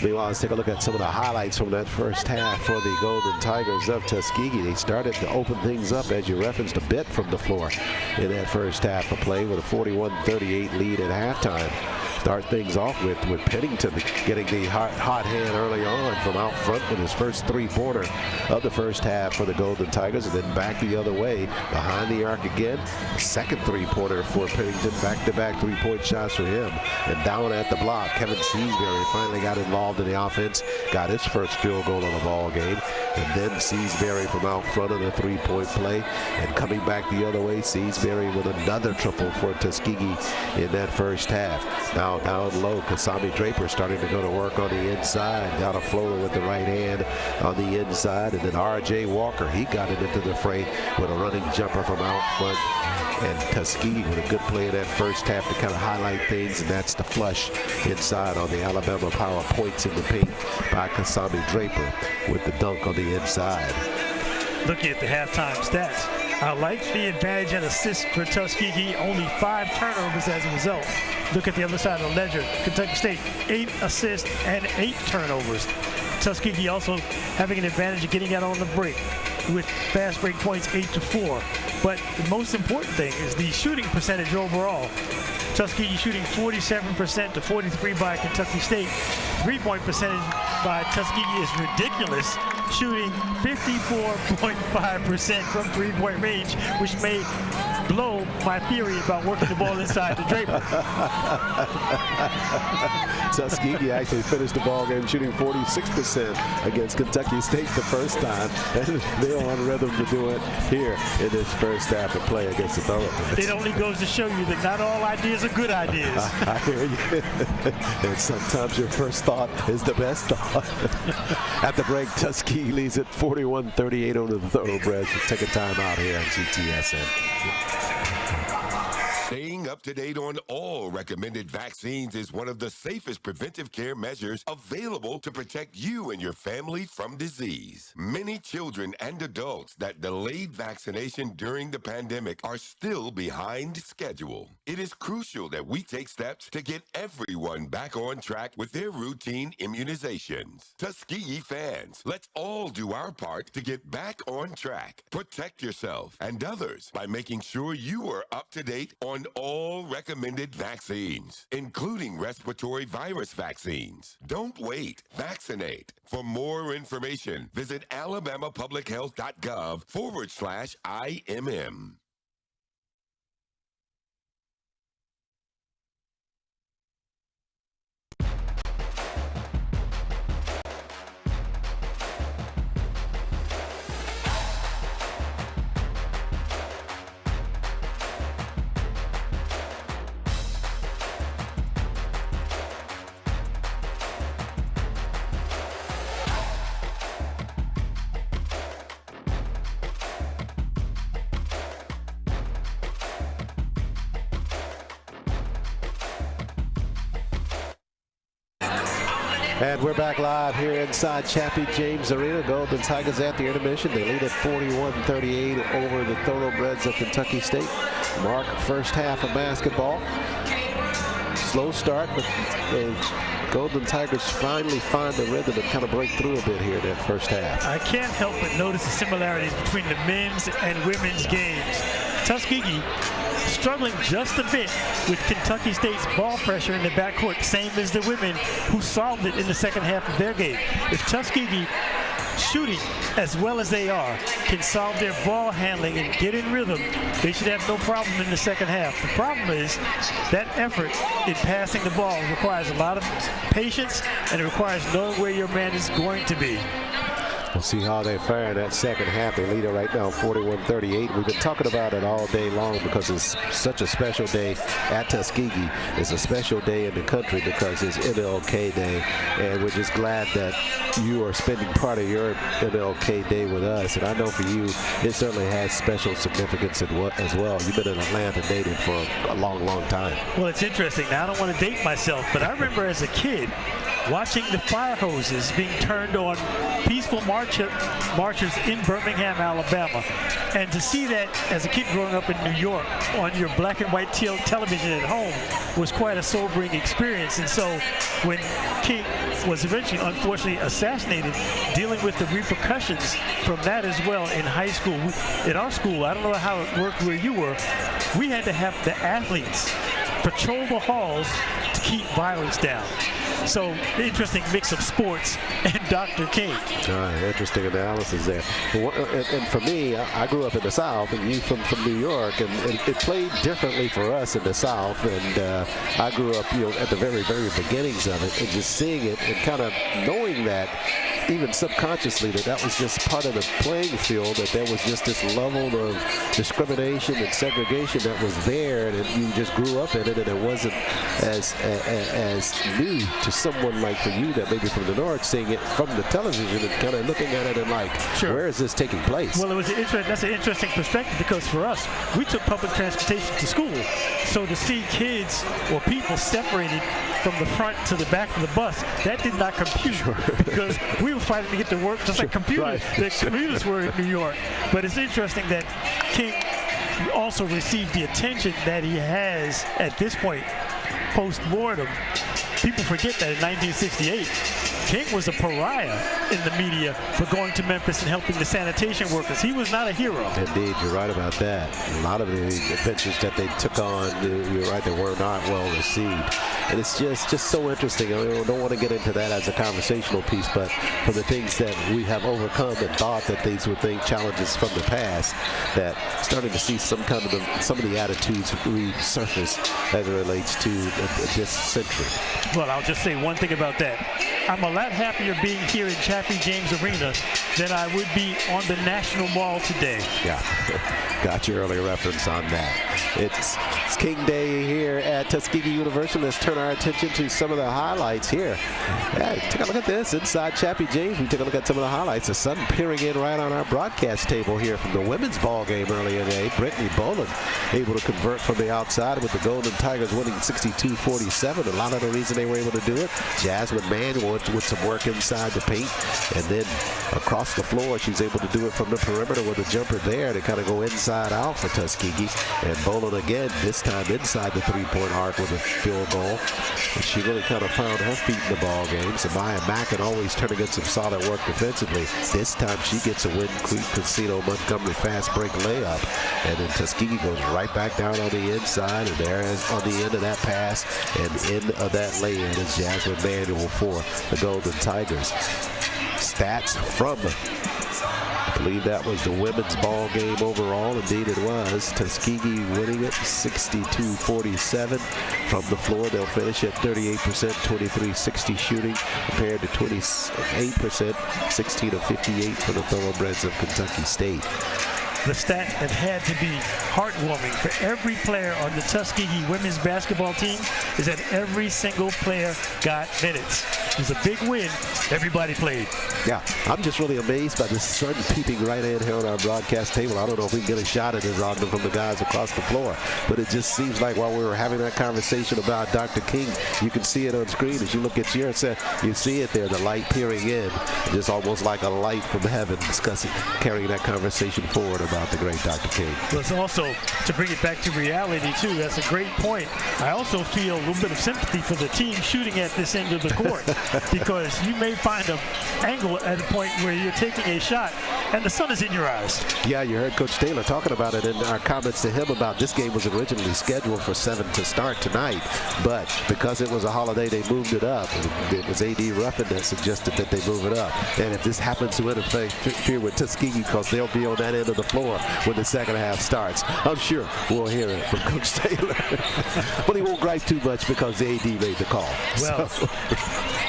Meanwhile, let's take a look at some of the highlights from that first half for the Golden Tigers of Tuskegee. They started to open things up, as you referenced, a bit from the floor in that first half of play with a 41-38 lead at halftime. Start things off with Pennington getting the hot hand early on from out front with his first three-pointer of the first half for the Golden Tigers, and then back the other way behind the arc again. Second three-pointer for Pennington, back-to-back three-point shots for him. And down at the block, Kevin Seasbury finally got involved in the offense, got his first field goal of the ball game. And then Seasbury from out front of the three-point play. And coming back the other way, Seasbury with another triple for Tuskegee in that first half. Now down low, Kasami Draper starting to go to work on the inside. Got a floater with the right hand on the inside. And then R.J. Walker, he got it into the fray with a running jumper from out front. And Tuskegee with a good play in that first half to kind of highlight things, and that's the flush inside on the Alabama Power points in the paint by Kasami Draper with the dunk on the inside. Looking at the halftime stats, I like the advantage and assists for Tuskegee, only 5 turnovers as a result. Look at the other side of the ledger, Kentucky State, 8 assists and 8 turnovers. Tuskegee also having an advantage of getting out on the break with fast break points 8-4. But the most important thing is the shooting percentage overall. Tuskegee shooting 47% to 43 by Kentucky State. Three-point percentage by Tuskegee is ridiculous, shooting 54.5% from three-point range, which may blow my theory about working the ball inside the Draper. Tuskegee actually finished the ball game shooting 46% against Kentucky State the first time, and they're on rhythm to do it here in this first half of play against the Thoroughbreds. It only goes to show you that not all ideas are good ideas. I hear you. And sometimes your first thought is the best thought. At the break, Tuskegee leads at 41-38 over the Thoroughbreds. We'll take a time out here on GTSN. Staying up to date on all recommended vaccines is one of the safest preventive care measures available to protect you and your family from disease. Many children and adults that delayed vaccination during the pandemic are still behind schedule. It is crucial that we take steps to get everyone back on track with their routine immunizations. Tuskegee fans, let's all do our part to get back on track. Protect yourself and others by making sure you are up to date on all recommended vaccines, including respiratory virus vaccines. Don't wait. Vaccinate. For more information, visit alabamapublichealth.gov/IMM. And we're back live here inside Chappie James Arena. Golden Tigers at the intermission. They lead at 41-38 over the Thoroughbreds of Kentucky State. Mark, first half of basketball. Slow start, but the Golden Tigers finally find the rhythm and kind of break through a bit here in that first half. I can't help but notice the similarities between the men's and women's games. Tuskegee struggling just a bit with Kentucky State's ball pressure in the backcourt, same as the women who solved it in the second half of their game. If Tuskegee, shooting as well as they are, can solve their ball handling and get in rhythm, they should have no problem in the second half. The problem is that effort in passing the ball requires a lot of patience, and it requires knowing where your man is going to be. We'll see how they fare in that second half. They lead it right now 41-38. We've been talking about it all day long because it's such a special day at Tuskegee. It's a special day in the country because it's MLK Day, and we're just glad that you are spending part of your MLK Day with us. And I know for you, it certainly has special significance as well. You've been an Atlanta native for a long, long time. Well, it's interesting. Now, I don't want to date myself, but I remember as a kid watching the fire hoses being turned on peaceful marchers in Birmingham, Alabama. And to see that as a kid growing up in New York on your black and white television at home was quite a sobering experience. And so when King was eventually, unfortunately, assassinated, dealing with the repercussions from that as well in high school. In our school, I don't know how it worked where you were, we had to have the athletes patrol the halls to keep violence down. So, interesting mix of sports and Dr. King. Interesting analysis there. And for me, I grew up in the South, and you from New York, and it played differently for us in the South. And I grew up, at the very, very beginnings of it, and just seeing it and kind of knowing that, even subconsciously, that was just part of the playing field, that there was just this level of discrimination and segregation that was there, and you just grew up in it, and it wasn't as new to someone like for you that maybe from the North, seeing it from the television and kind of looking at it and like, sure, where is this taking place? Well, that's an interesting perspective, because for us, we took public transportation to school. So to see kids or people separated from the front to the back of the bus, that did not compute, because we were fighting to get to work just like computers. The computers were in New York. But it's interesting that King also received the attention that he has at this point post-mortem. People forget that in 1968, King was a pariah in the media for going to Memphis and helping the sanitation workers. He was not a hero. Indeed, you're right about that. A lot of the adventures that they took on, you're right, they were not well received. And it's just so interesting. I don't want to get into that as a conversational piece, but for the things that we have overcome and thought that these were challenges from the past, that starting to see some of the attitudes resurface as it relates to this century. Well, I'll just say one thing about that. I'm a lot happier being here in Chappie James Arena than I would be on the National Mall today. Yeah, got your early reference on that. It's King Day here at Tuskegee University. Let's turn our attention to some of the highlights here. Yeah, take a look at this. Inside Chappie James, we took a look at some of the highlights. The sun peering in right on our broadcast table here from the women's ball game earlier today. Brittany Boland able to convert from the outside with the Golden Tigers winning 62-47. A lot of the reason they were able to do it, Jasmine Manuel with some work inside the paint, and then across the floor she's able to do it from the perimeter with a jumper there to kind of go inside out for Tuskegee. And Boland again, this time inside the three-point arc with a field goal. And she really kind of found her feet in the ball game. Samaya Mackin always turning in some solid work defensively. This time she gets a Wind Creek Casino Montgomery fast break layup, and then Tuskegee goes right back down on the inside, and there is on the end of that pass and end of that lay-in is Jasmine Manuel for the Golden Tigers. Stats from, I believe that was the women's ball game overall. Indeed it was. Tuskegee winning it 62-47. From the floor, they'll finish at 38%, 23-60 shooting, compared to 28%, 16 of 58 for the Thoroughbreds of Kentucky State. The stat that had to be heartwarming for every player on the Tuskegee women's basketball team is that every single player got minutes. It was a big win. Everybody played. Yeah, I'm just really amazed by the sun peeping right in here on our broadcast table. I don't know if we can get a shot at this often from the guys across the floor, but it just seems like while we were having that conversation about Dr. King, you can see it on screen as you look at your set. You see it there, the light peering in, just almost like a light from heaven, carrying that conversation forward about the great Dr. King. Well, it's also, to bring it back to reality too, that's a great point. I also feel a little bit of sympathy for the team shooting at this end of the court. because you may find an angle at a point where you're taking a shot and the sun is in your eyes. Yeah, you heard Coach Taylor talking about it in our comments to him about this game was originally scheduled for 7 to start tonight, but because it was a holiday, they moved it up. It was A.D. Ruffin that suggested that they move it up. And if this happens to interfere with Tuskegee, because they'll be on that end of the floor when the second half starts, I'm sure we'll hear it from Coach Taylor. But he won't gripe too much because the AD made the call. Well,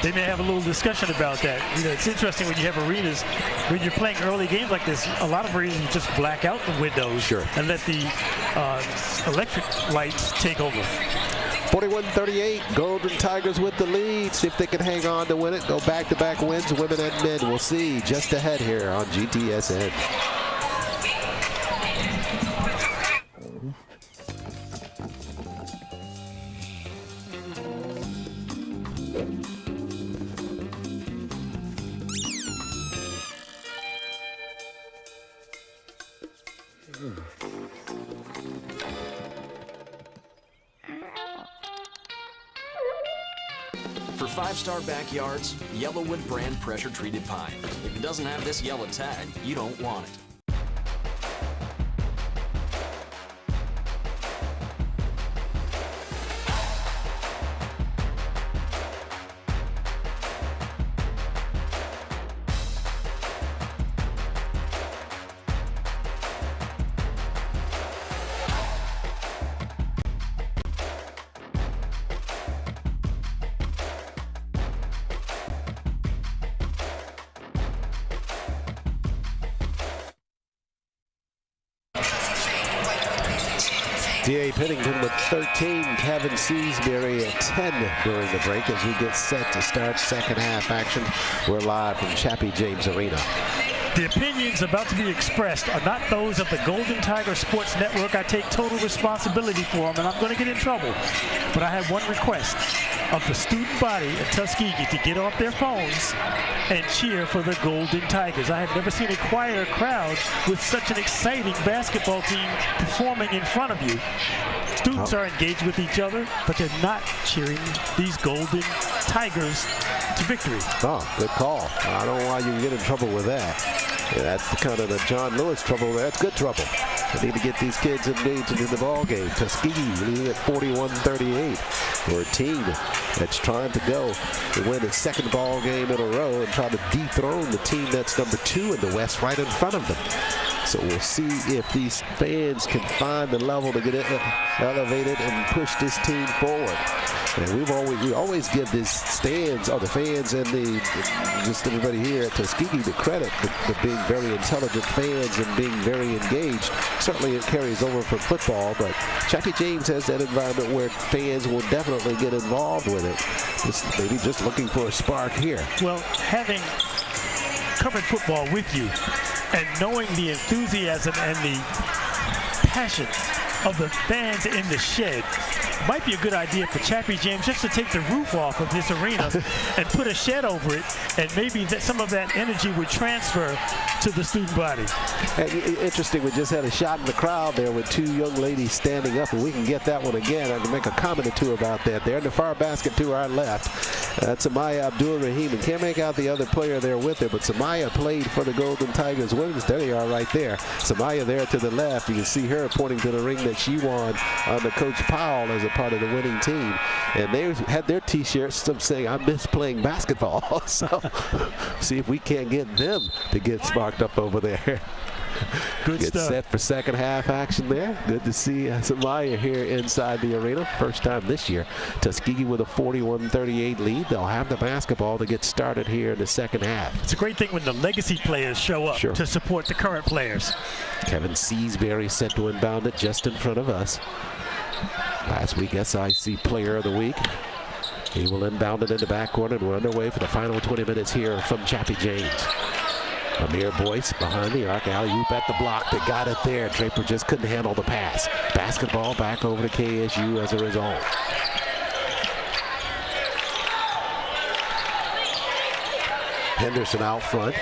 they may have a little discussion about that. You know, it's interesting when you have arenas, when you're playing early games like this, a lot of arenas just black out the windows and let the electric lights take over. 41-38, Golden Tigers with the lead. See if they can hang on to win it. Go back-to-back wins, women and men. We'll see just ahead here on GTSN. For 5-star backyards, Yellowwood brand pressure-treated pine. If it doesn't have this yellow tag, you don't want it. D.A. Pennington with 13, Kevin Seasbury at 10 during the break as we get set to start second half action. We're live from Chappie James Arena. The opinions about to be expressed are not those of the Golden Tiger Sports Network. I take total responsibility for them, and I'm going to get in trouble. But I have one request of the student body at Tuskegee to get off their phones and cheer for the Golden Tigers. I have never seen a quieter crowd with such an exciting basketball team performing in front of you. Students are engaged with each other, but they're not cheering these Golden Tigers to victory. Oh, good call. I don't know why you can get in trouble with that. Yeah, that's the kind of the John Lewis trouble. That's good trouble. They need to get these kids engaged in the ball game. Tuskegee leading at 41-38 for a team that's trying to go to win its second ball game in a row and try to dethrone the team that's number 2 in the West right in front of them. So we'll see if these fans can find the level to get it elevated and push this team forward. And we always give these stands, or the fans and just everybody here at Tuskegee the credit for being very intelligent fans and being very engaged. Certainly it carries over from football, but Chappie James has that environment where fans will definitely get involved with it. Maybe just looking for a spark here. Well, having covered football with you and knowing the enthusiasm and the passion of the fans in the shed might be a good idea for Chappie James just to take the roof off of this arena and put a shed over it, and maybe that some of that energy would transfer to the student body. And interesting, we just had a shot in the crowd there with 2 young ladies standing up, and we can get that one again. I can make a comment or two about that. They're in the far basket to our left. That's Amaya Abdul-Rahim, and can't make out the other player there with her, but Samaya played for the Golden Tigers women's. There they are right there. Samaya there to the left. You can see her pointing to the ring that she won under Coach Powell as a part of the winning team. And they had their t-shirts, some saying, I miss playing basketball. So see if we can't get them to get sparked up over there. Good Get stuff. set for second half action there. Good to see Samaya here inside the arena. First time this year. Tuskegee with a 41-38 lead. They'll have the basketball to get started here in the second half. It's a great thing when the legacy players show up to support the current players. Kevin Seasbury set to inbound it just in front of us. Last week SIC Player of the Week. He will inbound it in the backcourt, and we're underway for the final 20 minutes here from Chappie James. Amir Boyce behind the arc. Alley-oop at the block. They got it there. Draper just couldn't handle the pass. Basketball back over to KSU as a result. Henderson out front.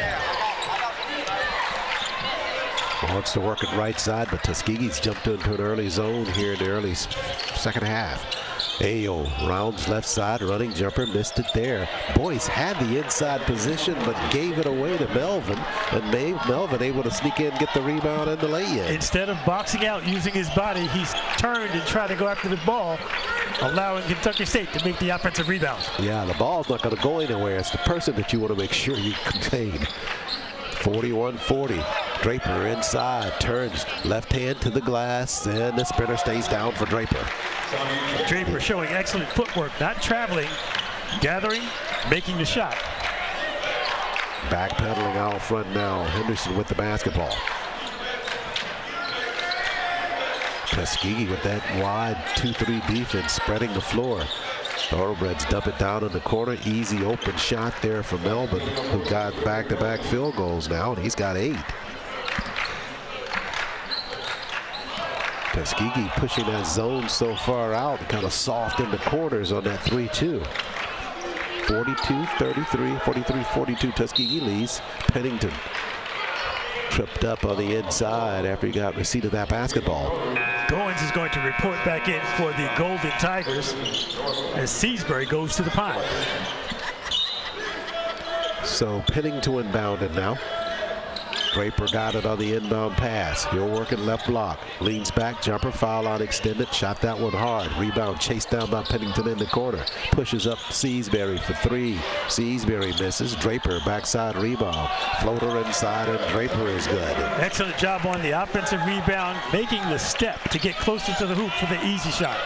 Wants to work it right side, but Tuskegee's jumped into an early zone here in the early second half. Ayo rounds left side, running jumper, missed it there. Boyce had the inside position, but gave it away to Melvin. And Melvin able to sneak in, get the rebound, and the lay-in. Instead of boxing out using his body, he's turned and tried to go after the ball, allowing Kentucky State to make the offensive rebound. Yeah, the ball's not going to go anywhere. It's the person that you want to make sure you contain. 41-40. Draper inside, turns left hand to the glass, and the sprinter stays down for Draper. Draper showing excellent footwork, not traveling, gathering, making the shot. Backpedaling out front now. Henderson with the basketball. Tuskegee with that wide 2-3 defense, spreading the floor. Thorobreds dump it down in the corner. Easy open shot there for Melvin, who got back-to-back field goals now, and he's got 8. Tuskegee pushing that zone so far out, kind of soft in the corners on that 3-2. 42-33, 43-42, Tuskegee leads. Pennington tripped up on the inside after he got receipt of that basketball. Goins is going to report back in for the Golden Tigers as Seasbury goes to the pine. So Pennington inbounded now. Draper got it on the inbound pass. He'll work it left block. Leans back, jumper, foul line extended. Shot that one hard. Rebound chased down by Pennington in the corner. Pushes up Seasbury for 3. Seasbury misses. Draper backside rebound. Floater inside, and Draper is good. Excellent job on the offensive rebound, making the step to get closer to the hoop for the easy shot.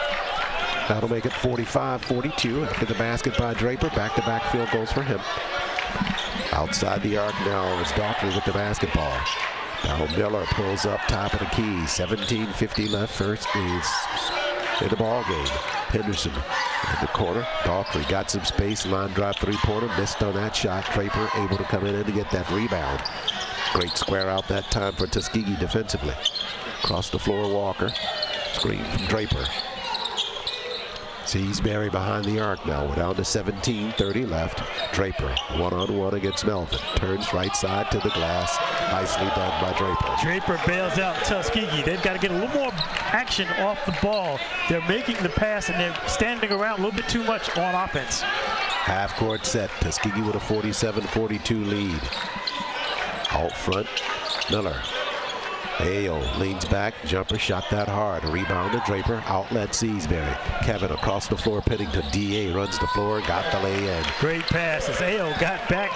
That'll make it 45-42 after the basket by Draper. Back-to-back field goals for him. Outside the arc now is Daughtry with the basketball. Now Miller pulls up top of the key. 17:50 left. First is in the ball game. Henderson in the corner. Daughtry got some space. Line drive three-pointer. Missed on that shot. Draper able to come in to get that rebound. Great square out that time for Tuskegee defensively. Across the floor, Walker. Screen from Draper. Seasbury behind the arc now. We're down to 17:30 left. Draper one-on-one against Melvin. Turns right side to the glass. Nicely done by Draper. Draper bails out Tuskegee. They've got to get a little more action off the ball. They're making the pass and they're standing around a little bit too much on offense. Half court set. Tuskegee with a 47-42 lead. Out front, Miller. Ayo leans back, jumper, shot that hard. Rebound to Draper, outlet Seasbury. Kevin across the floor, Pennington. DA runs the floor, got the lay in. Great pass as Ayo got back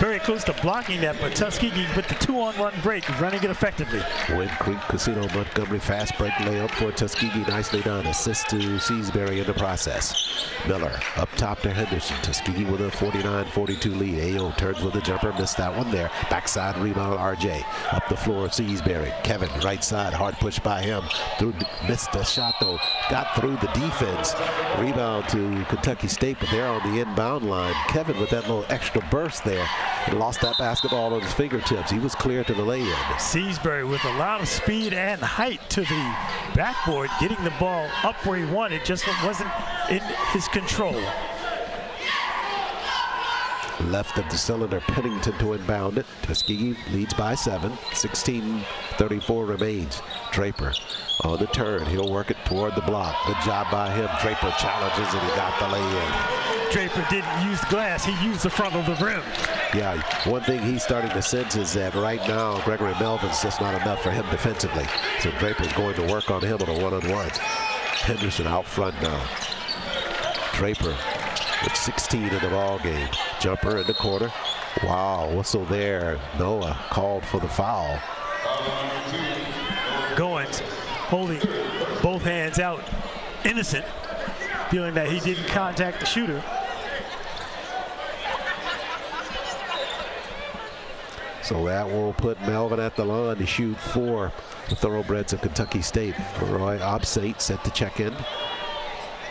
very close to blocking that, but Tuskegee with the 2-on-1 break, running it effectively. Wind Creek Casino Montgomery fast break layup for Tuskegee, nicely done. Assist to Seasbury in the process. Miller up top to Henderson. Tuskegee with a 49-42 lead. Ayo turns with a jumper, missed that one there. Backside rebound, RJ. Up the floor, Seasbury. Kevin right side, hard push by him. Missed the shot though. Got through the defense. Rebound to Kentucky State, but they're on the inbound line. Kevin with that little extra burst there. He lost that basketball on his fingertips. He was clear to the lay-in. Seasbury with a lot of speed and height to the backboard, getting the ball up where he wanted, just wasn't in his control. Left of the cylinder, Pennington to inbound it. Tuskegee leads by 7. 16:34 remains. Draper on the turn. He'll work it toward the block. Good job by him. Draper challenges and he got the lay-in. Draper didn't use glass. He used the front of the rim. Yeah, one thing he's starting to sense is that right now Gregory Melvin's just not enough for him defensively. So Draper's going to work on him on a one-on-one. Henderson out front now. Draper with 16 in the ball game. Jumper in the corner. Wow, whistle there. Noah called for the foul. Goins holding both hands out, innocent, feeling that he didn't contact the shooter. So that will put Melvin at the line to shoot for the Thoroughbreds of Kentucky State. Roy Obsate set to check in.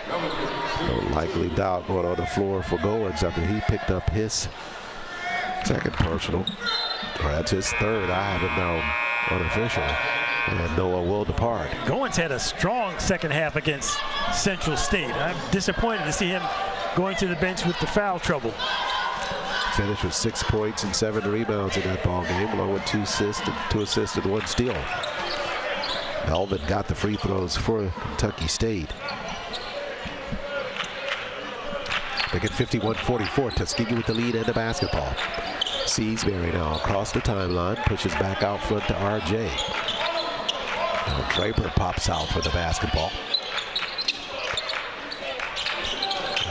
No likely doubt going on the floor for Goins after he picked up his second personal. Or that's his third. I have it now unofficially. And Noah will depart. Goins had a strong second half against Central State. I'm disappointed to see him going to the bench with the foul trouble. Finished with 6 points and 7 rebounds in that ball game, along with 2 assists and 1 steal. Melvin got the free throws for Kentucky State. They get 51-44. Tuskegee with the lead and the basketball. Seasbury now across the timeline, pushes back out front to RJ. Now Draper pops out for the basketball.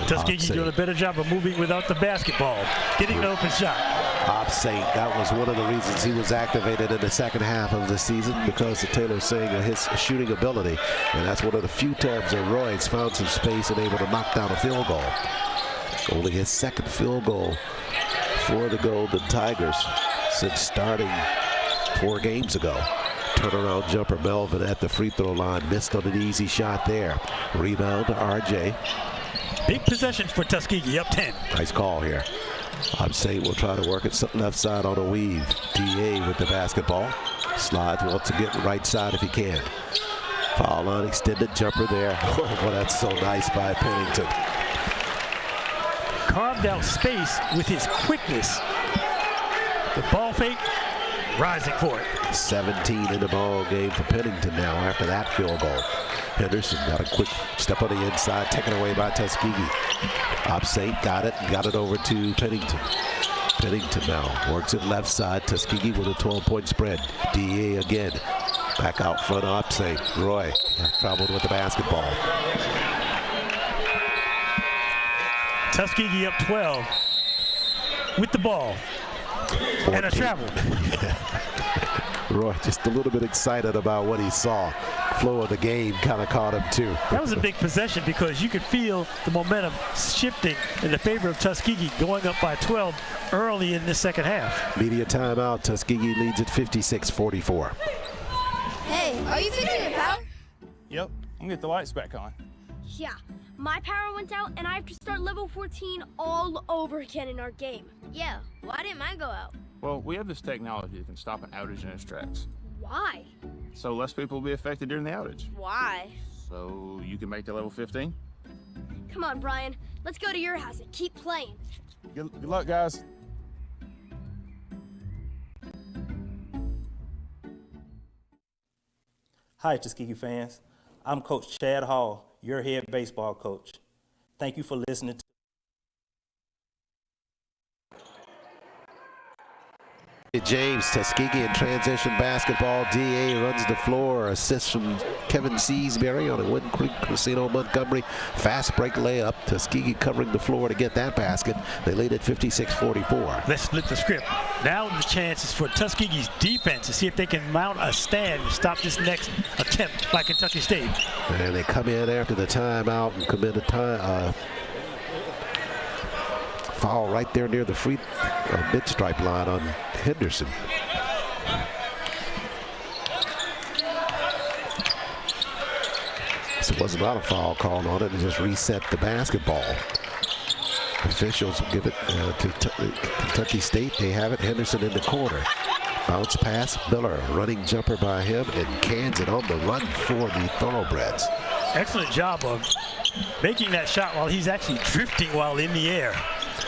Tuskegee doing a better job of moving without the basketball, getting the open shot. Saint, that was one of the reasons he was activated in the second half of the season, because of Taylor saying his shooting ability. And that's one of the few times that Roy's found some space and able to knock down a field goal. Only his second field goal for the Golden Tigers since starting 4 games ago. Turnaround jumper, Melvin at the free throw line, missed on an easy shot there. Rebound to RJ. Big possession for Tuskegee, up 10. Nice call here. Saint will try to work it left side on a weave. DA with the basketball. Slides, wants to get right side if he can. Foul line, extended jumper there. Oh, well, that's so nice by Pennington. Carved out space with his quickness. The ball fake, rising for it. 17 in the ball game for Pennington now after that field goal. Henderson got a quick step on the inside, taken away by Tuskegee. Saint got it over to Pennington. Pennington now works it left side. Tuskegee with a 12-point spread. DA again. Back out front, Saint. Roy traveled with the basketball. Tuskegee up 12 with the ball. 14. And a travel. Roy just a little bit excited about what he saw. Flow of the game kind of caught him too. That was a big possession because you could feel the momentum shifting in the favor of Tuskegee, going up by 12 early in the second half. Media timeout. Tuskegee leads at 56-44. Hey, are you fixing your power? Yep, I'm gonna get the lights back on. Yeah, my power went out and I have to start level 14 all over again in our game. Yeah, why didn't mine go out? Well, we have this technology that can stop an outage in its tracks. Why? So less people will be affected during the outage. Why? So you can make the level 15? Come on, Brian. Let's go to your house and keep playing. Good luck, guys. Hi, Tuskegee fans. I'm Coach Chad Hall, your head baseball coach. Thank you for listening to James. Tuskegee in transition basketball. DA runs the floor. Assist from Kevin Seasbury on a Wooden Creek Casino Montgomery. Fast break layup. Tuskegee covering the floor to get that basket. They lead at 56-44. Let's flip the script. Now the chance is for Tuskegee's defense to see if they can mount a stand and stop this next attempt by Kentucky State. And they come in after the timeout and commit a foul right there near the free mid-stripe line on Henderson. So it was not a foul called on it. It just reset the basketball. Officials give it to Kentucky State. They have it. Henderson in the corner. Bounce pass. Miller running jumper by him and cans it on the run for the Thoroughbreds. Excellent job of making that shot while he's actually drifting while in the air.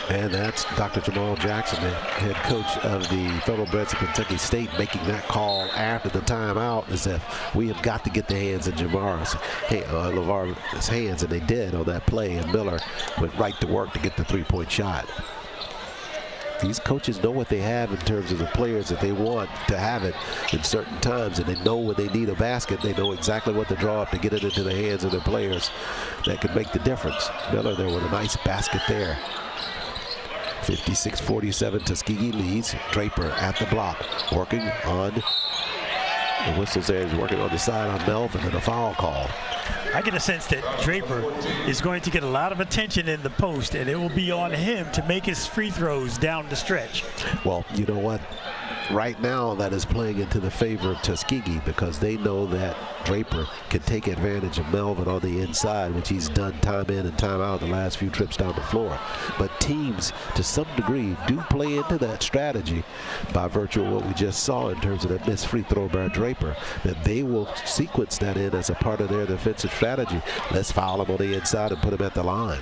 And that's Dr. Jamal Jackson, the head coach of the Thoroughbreds of Kentucky State, making that call after the timeout. Is that we have got to get the hands in LeVar's hands, and they did on that play. And Miller went right to work to get the three-point shot. These coaches know what they have in terms of the players that they want to have it in certain times, and they know when they need a basket, they know exactly what to draw up to get it into the hands of their players that can make the difference. Miller there with a nice basket there. 56-47, Tuskegee leads. Draper at the block, working on the whistles there. He's working on the side on Melvin, and a foul call. I get a sense that Draper is going to get a lot of attention in the post, and it will be on him to make his free throws down the stretch. Well, you know what? Right now, that is playing into the favor of Tuskegee because they know that Draper can take advantage of Melvin on the inside, which he's done time in and time out the last few trips down the floor. But teams, to some degree, do play into that strategy by virtue of what we just saw in terms of that missed free throw by Draper, that they will sequence that in as a part of their defensive strategy. Let's foul him on the inside and put him at the line.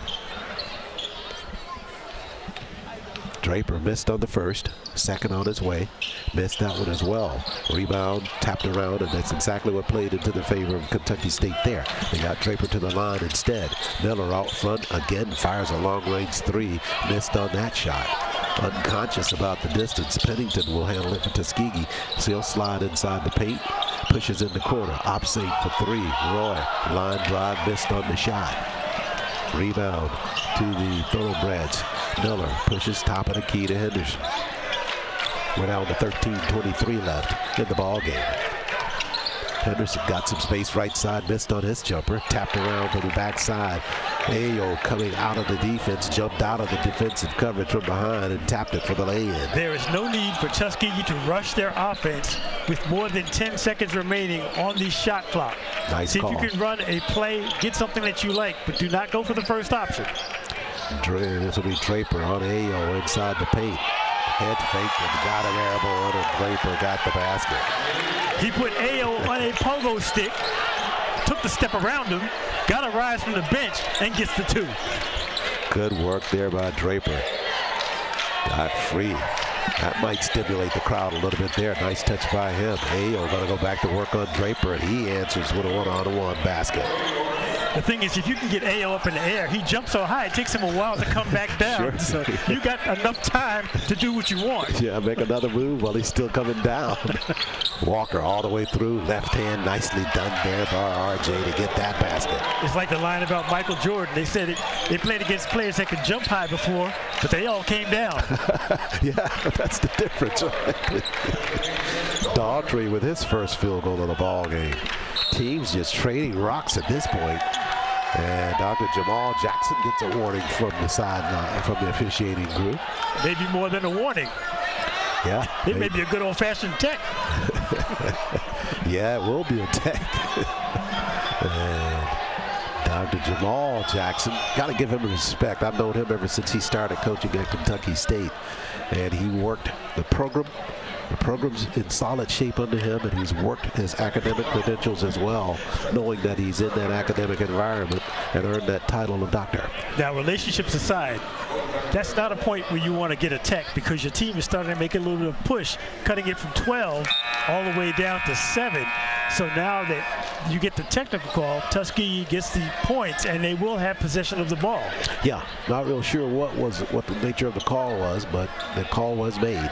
Draper missed on the first, second on his way, missed that one as well. Rebound, tapped around, and that's exactly what played into the favor of Kentucky State there. They got Draper to the line instead. Miller out front again, fires a long-range three, missed on that shot. Unconscious about the distance, Pennington will handle it for Tuskegee. So he'll slide inside the paint, pushes in the corner, opposite for three. Roy, line drive, missed on the shot. Rebound to the Thoroughbreds. Miller pushes top of the key to Henderson. We're down to 13:23 left in the ball game. Henderson got some space right side, missed on his jumper, tapped around from the backside. Ayo coming out of the defense, jumped out of the defensive coverage from behind and tapped it for the lay-in. There is no need for Tuskegee to rush their offense with more than 10 seconds remaining on the shot clock. Nice See call. if you can run a play, get something that you like, but do not go for the first option. This will be Draper on Ayo inside the paint. Head fake and got an air ball, and Draper got the basket. He put Ayo on a pogo stick, took the step around him, got a rise from the bench, and gets the two. Good work there by Draper. Got free. That might stimulate the crowd a little bit there. Nice touch by him. Ayo going to go back to work on Draper, and he answers with a one-on-one basket. The thing is, if you can get Ayo up in the air, he jumps so high, it takes him a while to come back down. Sure. So you got enough time to do what you want. Yeah, make another move while he's still coming down. Walker all the way through, left hand, nicely done there by RJ to get that basket. It's like the line about Michael Jordan. They said they played against players that could jump high before, but they all came down. Yeah, that's the difference. Daughtry with his first field goal of the ball game. Teams just trading rocks at this point. And Dr. Jamal Jackson gets a warning from the sideline, from the officiating group. Maybe more than a warning. Yeah. It may be a good old-fashioned tech. Yeah, it will be a tech. And Dr. Jamal Jackson, got to give him respect. I've known him ever since he started coaching at Kentucky State. And he worked the program. The program's in solid shape under him, and he's worked his academic credentials as well, knowing that he's in that academic environment and earned that title of doctor. Now, relationships aside, that's not a point where you want to get a tech, because your team is starting to make a little bit of push, cutting it from 12 all the way down to 7. So now that you get the technical call, Tuskegee gets the points, and they will have possession of the ball. Yeah, not real sure what the nature of the call was, but the call was made.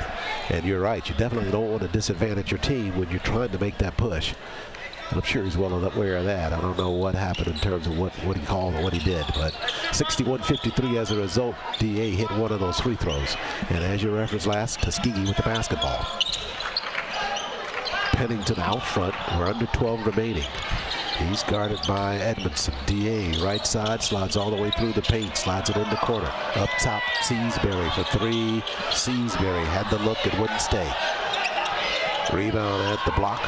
And you're right, you definitely don't want to disadvantage your team when you're trying to make that push. And I'm sure he's well aware of that. I don't know what happened in terms of what he called or what he did, but 61-53 as a result. DA hit one of those free throws. And as you referenced last, Tuskegee with the basketball. Pennington out front. We're under 12 remaining. He's guarded by Edmondson. DA right side, slides all the way through the paint, slides it in the corner. Up top, Seasbury for three. Seasbury had the look and wouldn't stay. Rebound at the block.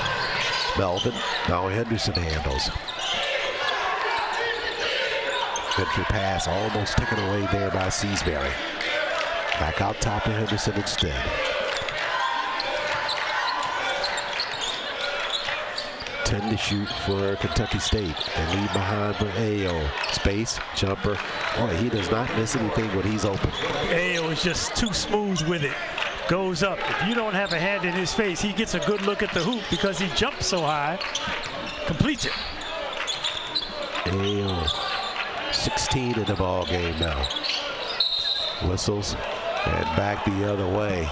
Melvin. Now Henderson handles. Entry pass almost taken away there by Seasbury. Back out top to Henderson instead. 10 to shoot for Kentucky State. They lead behind for Ayo. Space, jumper. Boy, he does not miss anything when he's open. Ayo is just too smooth with it. Goes up. If you don't have a hand in his face, he gets a good look at the hoop because he jumps so high. Completes it. Ayo, 16 in the ball game now. Whistles and back the other way.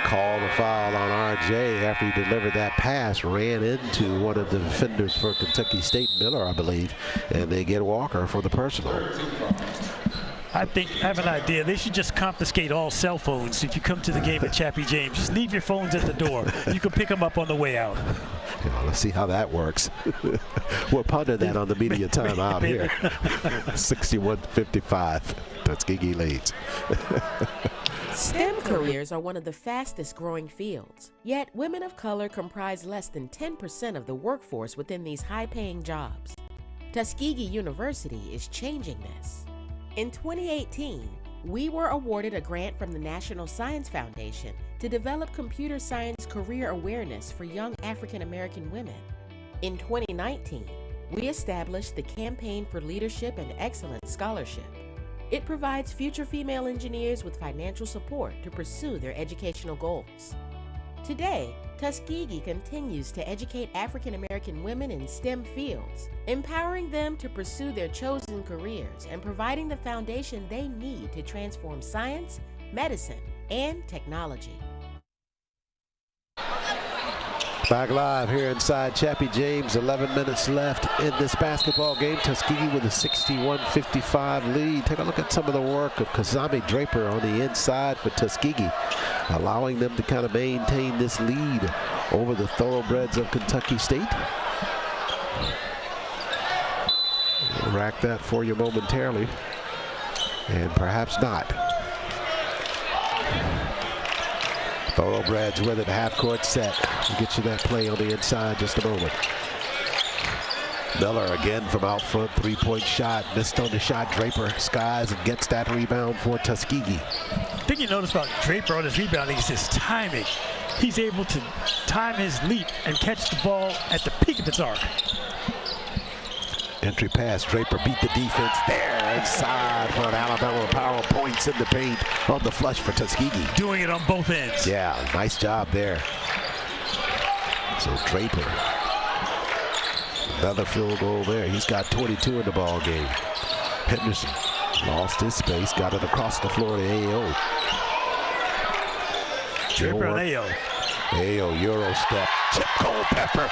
Call the foul on RJ after he delivered that pass, ran into one of the defenders for Kentucky State, Miller, I believe, and they get Walker for the personal. I have an idea. They should just confiscate all cell phones if you come to the game at Chappie James. Just leave your phones at the door. You can pick them up on the way out. Let's see how that works. We'll ponder that on the media time out here. 61-55. Tuskegee leads. STEM careers are one of the fastest growing fields, yet women of color comprise less than 10% of the workforce within these high-paying jobs. Tuskegee University is changing this. In 2018, we were awarded a grant from the National Science Foundation to develop computer science career awareness for young African American women. In 2019, we established the Campaign for Leadership and Excellence Scholarship. It provides future female engineers with financial support to pursue their educational goals. Today, Tuskegee continues to educate African American women in STEM fields, empowering them to pursue their chosen careers and providing the foundation they need to transform science, medicine, and technology. Back live here inside Chappie James, 11 minutes left in this basketball game. Tuskegee with a 61-55 lead. Take a look at some of the work of Kazami Draper on the inside for Tuskegee, allowing them to kind of maintain this lead over the Thoroughbreds of Kentucky State. We'll rack that for you momentarily, and perhaps not. Thoroughbreds with it, half-court set. We'll get you that play on the inside just a moment. Miller again from out front, three-point shot. Missed on the shot. Draper skies and gets that rebound for Tuskegee. The thing you notice about Draper on his rebounding is his timing. He's able to time his leap and catch the ball at the peak of its arc. Entry pass, Draper beat the defense there inside for an Alabama power, points in the paint on the flush for Tuskegee. Doing it on both ends. Yeah, nice job there. So Draper, another field goal there. He's got 22 in the ball game. Henderson lost his space, got it across the floor to A.O. Draper and A.O. A.O. Euro step, Chip Culpepper.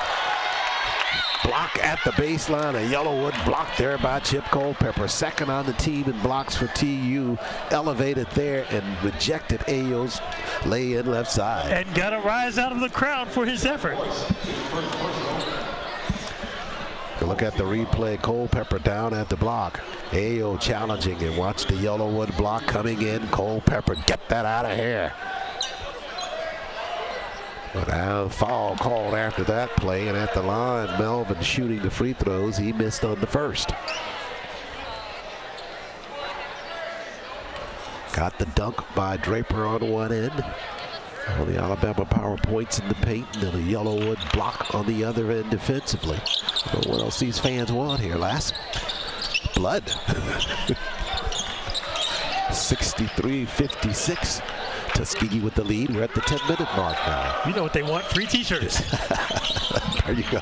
Block at the baseline, a Yellowwood block there by Chip Culpepper. Second on the team in blocks for TU. Elevated there and rejected Ayo's lay-in left side. And got a rise out of the crowd for his effort. Look at the replay. Culpepper down at the block. Ayo challenging, and watch the Yellowwood block coming in. Culpepper, get that out of here. But a foul called after that play, and at the line, Melvin shooting the free throws. He missed on the first. Got the dunk by Draper on one end. All the Alabama power points in the paint, and then a Yellowwood block on the other end defensively. I don't know what else these fans want here, lass. Blood. 63-56. Tuskegee with the lead. We're at the 10-minute mark now. You know what they want? Free t-shirts. There you go.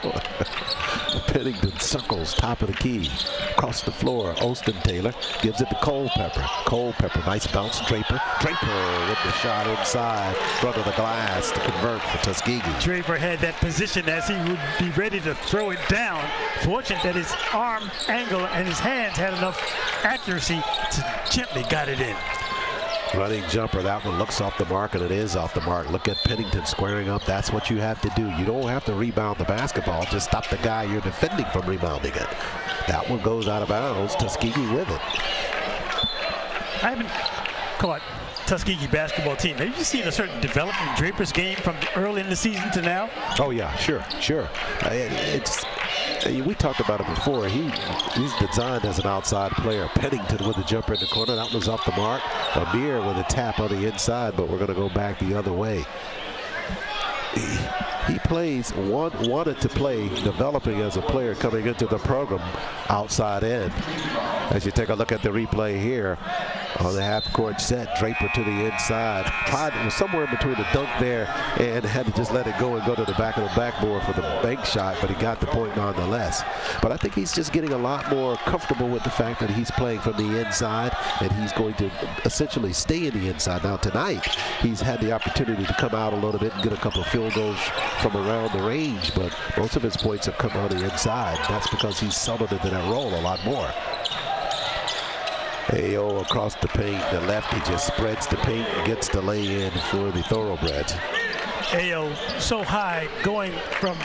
Pennington circles top of the key. Across the floor, Austin Taylor gives it to Culpepper. Culpepper, nice bounce. Draper. Draper with the shot inside, front of the glass to convert for Tuskegee. Draper had that position as he would be ready to throw it down. Fortunate that his arm angle and his hands had enough accuracy to gently got it in. Running jumper, that one looks off the mark, and it is off the mark. Look at Pennington squaring up. That's what you have to do. You don't have to rebound the basketball. Just stop the guy you're defending from rebounding it. That one goes out of bounds. Tuskegee with it. I haven't caught Tuskegee basketball team. Have you seen a certain development in Draper's game from early in the season to now? Oh, yeah, sure. We talked about it before. He's designed as an outside player. Pennington with the jumper in the corner. That was off the mark. Amir with a tap on the inside, but we're going to go back the other way. He wanted to play, developing as a player coming into the program outside end. As you take a look at the replay here on the half-court set, Draper to the inside. It was somewhere between the dunk there and had to just let it go and go to the back of the backboard for the bank shot, but he got the point nonetheless. But I think he's just getting a lot more comfortable with the fact that he's playing from the inside, and he's going to essentially stay in the inside. Now tonight, he's had the opportunity to come out a little bit and get a couple of field goals from around the range, but most of his points have come on the inside. That's because he's settled into that role a lot more. A.O. across the paint, the lefty just spreads the paint and gets the lay-in for the Thoroughbreds. A.O. so high, going from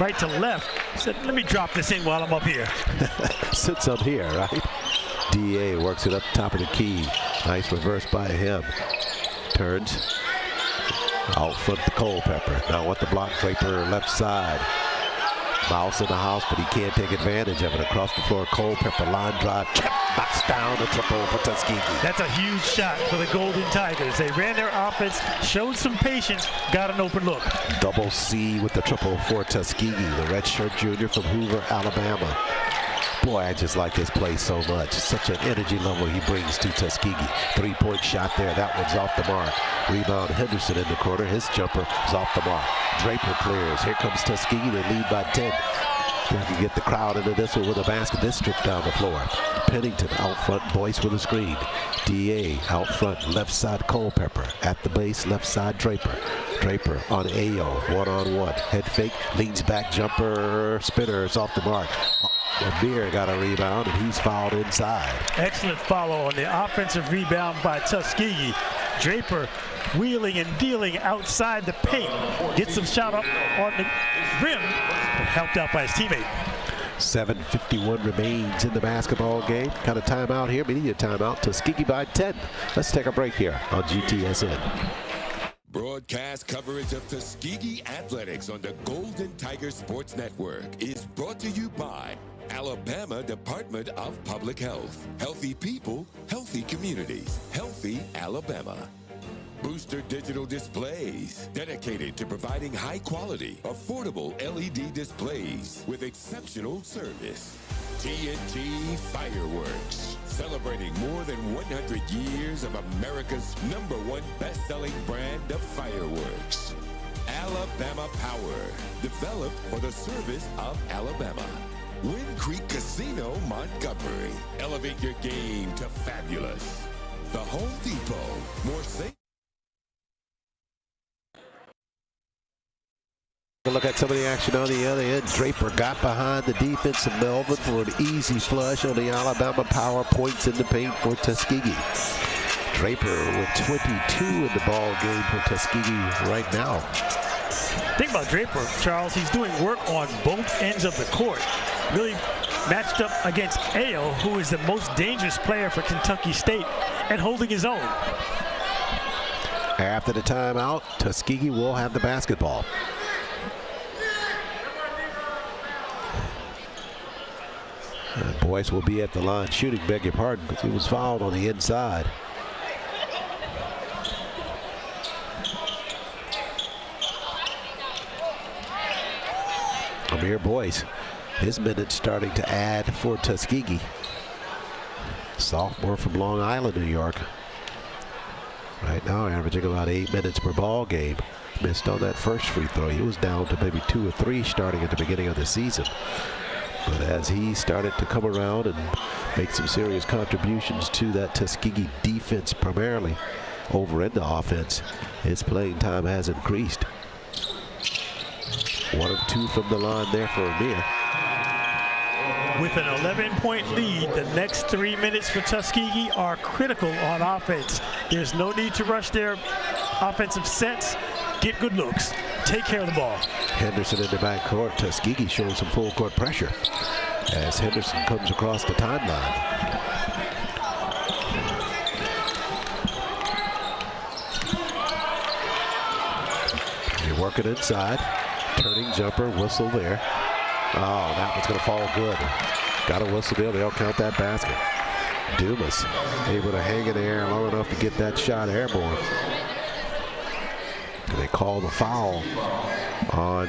right to left, said, let me drop this in while I'm up here. Sits up here, right? D.A. works it up top of the key. Nice reverse by him. Turns. Out front to Culpepper. Now what the block, Draper left side. Mouse in the house, but he can't take advantage of it. Across the floor, Culpepper line drive. Knocks down the triple for Tuskegee. That's a huge shot for the Golden Tigers. They ran their offense, showed some patience, got an open look. Double C with the triple for Tuskegee, the redshirt junior from Hoover, Alabama. Boy, I just like his play so much. Such an energy level he brings to Tuskegee. Three-point shot there. That one's off the mark. Rebound Henderson in the corner. His jumper is off the mark. Draper clears. Here comes Tuskegee. They lead by 10. They can get the crowd into this one with a basket. This trip down the floor. Pennington out front. Boyce with a screen. DA out front. Left side Culpepper. At the base. Left side Draper. Draper on Ayo. One-on-one. Head fake. Leans back. Jumper. Spinner. It's off the mark. Amir got a rebound, and he's fouled inside. Excellent follow on the offensive rebound by Tuskegee. Draper wheeling and dealing outside the paint. Gets some shot up on the rim, but helped out by his teammate. 7:51 remains in the basketball game. Kind of timeout here. Media timeout. Tuskegee by 10. Let's take a break here on GTSN. Broadcast coverage of Tuskegee Athletics on the Golden Tiger Sports Network is brought to you by Alabama Department of Public Health. Healthy people, healthy communities. Healthy Alabama. Booster Digital Displays, dedicated to providing high-quality, affordable LED displays with exceptional service. TNT Fireworks, celebrating more than 100 years of America's #1 best-selling brand of fireworks. Alabama Power, developed for the service of Alabama. Wind Creek Casino, Montgomery. Elevate your game to fabulous. The Home Depot, more safe. Look at some of the action on the other end. Draper got behind the defense of Melvin for an easy flush on the Alabama Power. Points in the paint for Tuskegee. Draper with 22 in the ball game for Tuskegee right now. Think about Draper, Charles. He's doing work on both ends of the court. Really matched up against Ayo, who is the most dangerous player for Kentucky State, and holding his own. After the timeout, Tuskegee will have the basketball. And Boyce will be at the line shooting, beg your pardon, because he was fouled on the inside. Amir Boyce, his minutes starting to add for Tuskegee. Sophomore from Long Island, New York. Right now averaging about 8 minutes per ball game. Missed on that first free throw. He was down to maybe 2 or 3 starting at the beginning of the season. But as he started to come around and make some serious contributions to that Tuskegee defense primarily over in the offense, his playing time has increased. 1 of 2 from the line there for Amir. With an 11-point lead, the next 3 minutes for Tuskegee are critical on offense. There's no need to rush their offensive sets. Get good looks. Take care of the ball. Henderson in the backcourt. Tuskegee showing some full court pressure as Henderson comes across the timeline. You're working inside. Turning jumper, whistle there. Oh, that one's going to fall good. Got a whistle there. They'll count that basket. Dumas able to hang in the air long enough to get that shot airborne. They call the foul on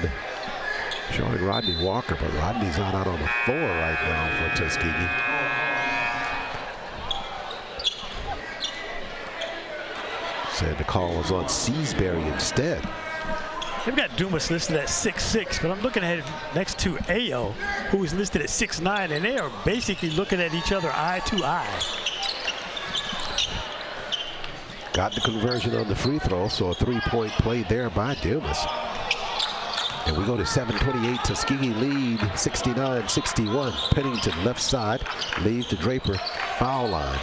showing Rodney Walker, but Rodney's not out on the floor right now for Tuskegee. Said the call was on Seasbury instead. They've got Dumas listed at 6'6", but I'm looking at it next to Ayo, who is listed at 6'9", and they are basically looking at each other eye to eye. Got the conversion on the free throw, so a 3-point play there by Dumas. And we go to 7:28, Tuskegee lead, 69-61. Pennington left side, leave to Draper, foul line.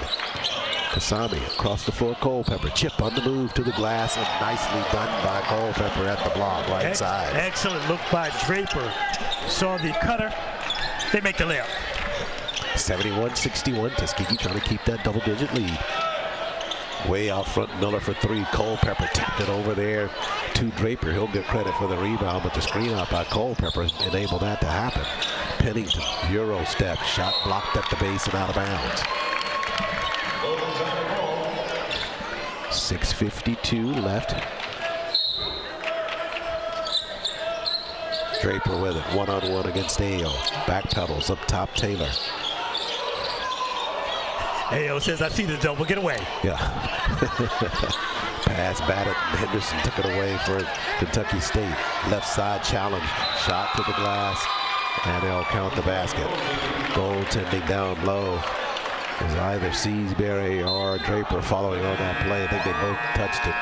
Kasami across the floor, Culpepper, chip on the move to the glass, and nicely done by Culpepper at the block, right side. Excellent look by Draper. Saw the cutter, they make the layup. 71-61, Tuskegee trying to keep that double-digit lead. Way out front, Miller for 3. Culpepper tipped it over there to Draper. He'll get credit for the rebound, but the screen out by Culpepper enabled that to happen. Pennington, Euro step, shot blocked at the base and out of bounds. 6:52 left. Draper with it, one-on-one against Ayo. Back pedals up top, Taylor. AO says, I see the double, get away. Yeah. Pass batted. Henderson took it away for Kentucky State. Left side challenge. Shot to the glass. And they'll count the basket. Goaltending down low. Is either Seasbury or Draper following on that play. I think they both touched it.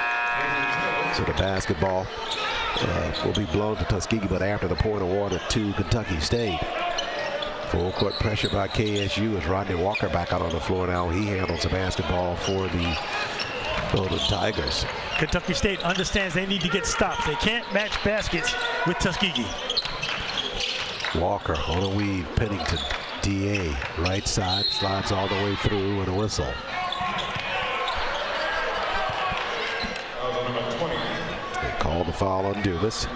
So the basketball will be blown to Tuskegee, but after the point awarded to Kentucky State. Full court pressure by KSU as Rodney Walker back out on the floor now. He handles the basketball for the Golden Tigers. Kentucky State understands they need to get stops. They can't match baskets with Tuskegee. Walker on a weave. Pennington. DA. Right side. Slides all the way through and a whistle. They call the foul on Dumas.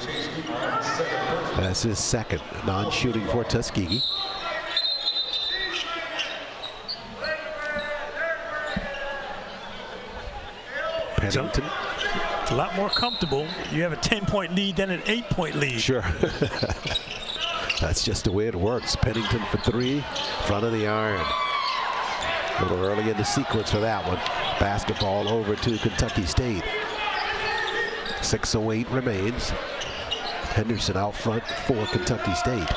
That's his second non-shooting for Tuskegee. Pennington. It's a lot more comfortable. You have a 10-point lead than an 8-point lead. Sure. That's just the way it works. Pennington for three, front of the iron. A little early in the sequence for that one. Basketball over to Kentucky State. 6:08 remains. Henderson out front for Kentucky State.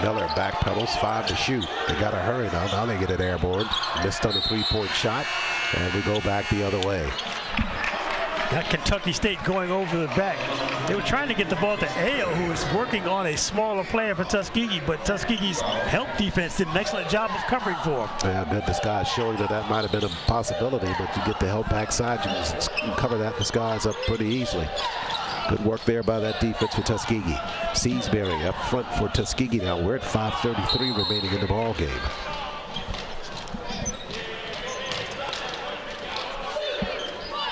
Miller backpedals, 5 to shoot. They got to hurry now. Now they get it airborne. Missed on a 3-point shot, and we go back the other way. Got Kentucky State going over the back. They were trying to get the ball to Ayo, who was working on a smaller player for Tuskegee, but Tuskegee's help defense did an excellent job of covering for him. Yeah, I bet this guy's showing that might have been a possibility, but you get the help backside, you can cover that disguise up pretty easily. Good work there by that defense for Tuskegee. Seasbury up front for Tuskegee now. We're at 5:33 remaining in the ball game.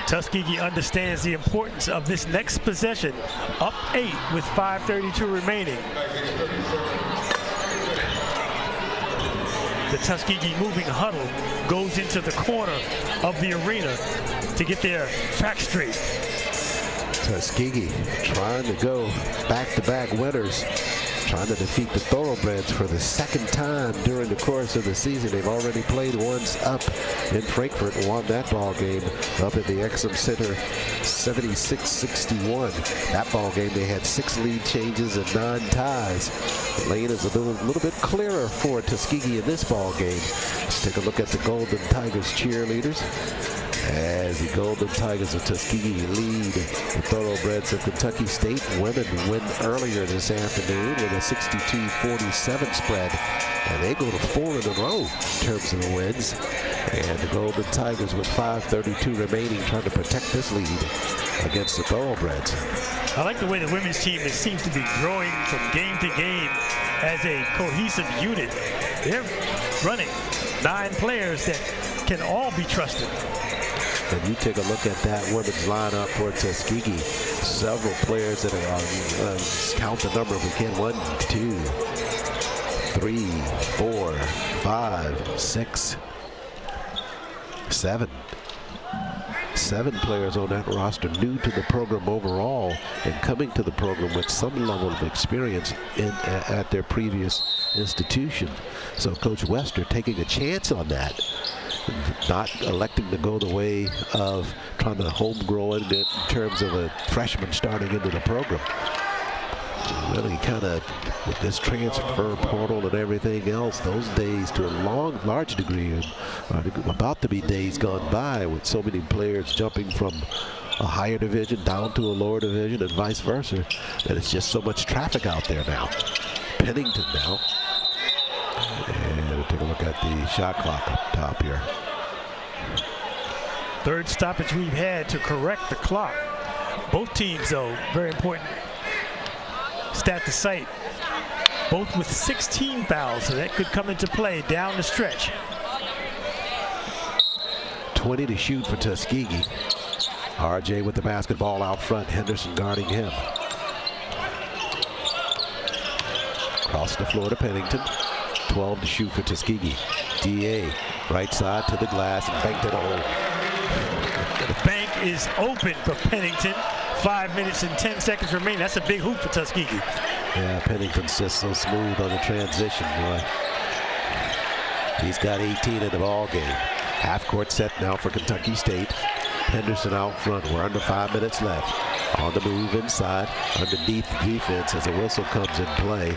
Tuskegee understands the importance of this next possession. Up 8 with 5:32 remaining. The Tuskegee moving huddle goes into the corner of the arena to get their facts straight. Tuskegee trying to go back-to-back winners, trying to defeat the Thoroughbreds for the second time during the course of the season. They've already played once up in Frankfurt and won that ball game up at the Exum Center 76-61. That ball game they had 6 lead changes and 9 ties. The lane is a little bit clearer for Tuskegee in this ball game. Let's take a look at the Golden Tigers cheerleaders. As the Golden Tigers of Tuskegee lead the Thoroughbreds of Kentucky State. Women win earlier this afternoon with a 62-47 spread. And they go to 4 in a row in terms of the wins. And the Golden Tigers with 5:32 remaining trying to protect this lead against the Thoroughbreds. I like the way the women's team seems to be growing from game to game as a cohesive unit. They're running 9 players that can all be trusted. And you take a look at that women's lineup for Tuskegee. Several players that are, count the number if we can. 1, 2, 3, 4, 5, 6, 7. 7 players on that roster new to the program overall and coming to the program with some level of experience at their previous institution. So Coach Wester taking a chance on that. Not electing to go the way of trying to homegrow it in terms of a freshman starting into the program. Really kind of, with this transfer portal and everything else, those days to a large degree are about to be days gone by with so many players jumping from a higher division down to a lower division and vice versa, that it's just so much traffic out there now. Pennington now. And we'll take a look at the shot clock up top here. Third stoppage we've had to correct the clock. Both teams, though, very important stat to cite. Both with 16 fouls, so that could come into play down the stretch. 20 to shoot for Tuskegee. RJ with the basketball out front. Henderson guarding him. Across the floor to Pennington. 12 to shoot for Tuskegee. DA right side to the glass and banked it home. The bank is open for Pennington. 5 minutes and 10 seconds remain. That's a big hoop for Tuskegee. Yeah, Pennington's just so smooth on the transition, boy. He's got 18 in the ball game. Half court set now for Kentucky State. Henderson out front. We're under 5 minutes left. On the move inside, underneath the defense as a whistle comes in play.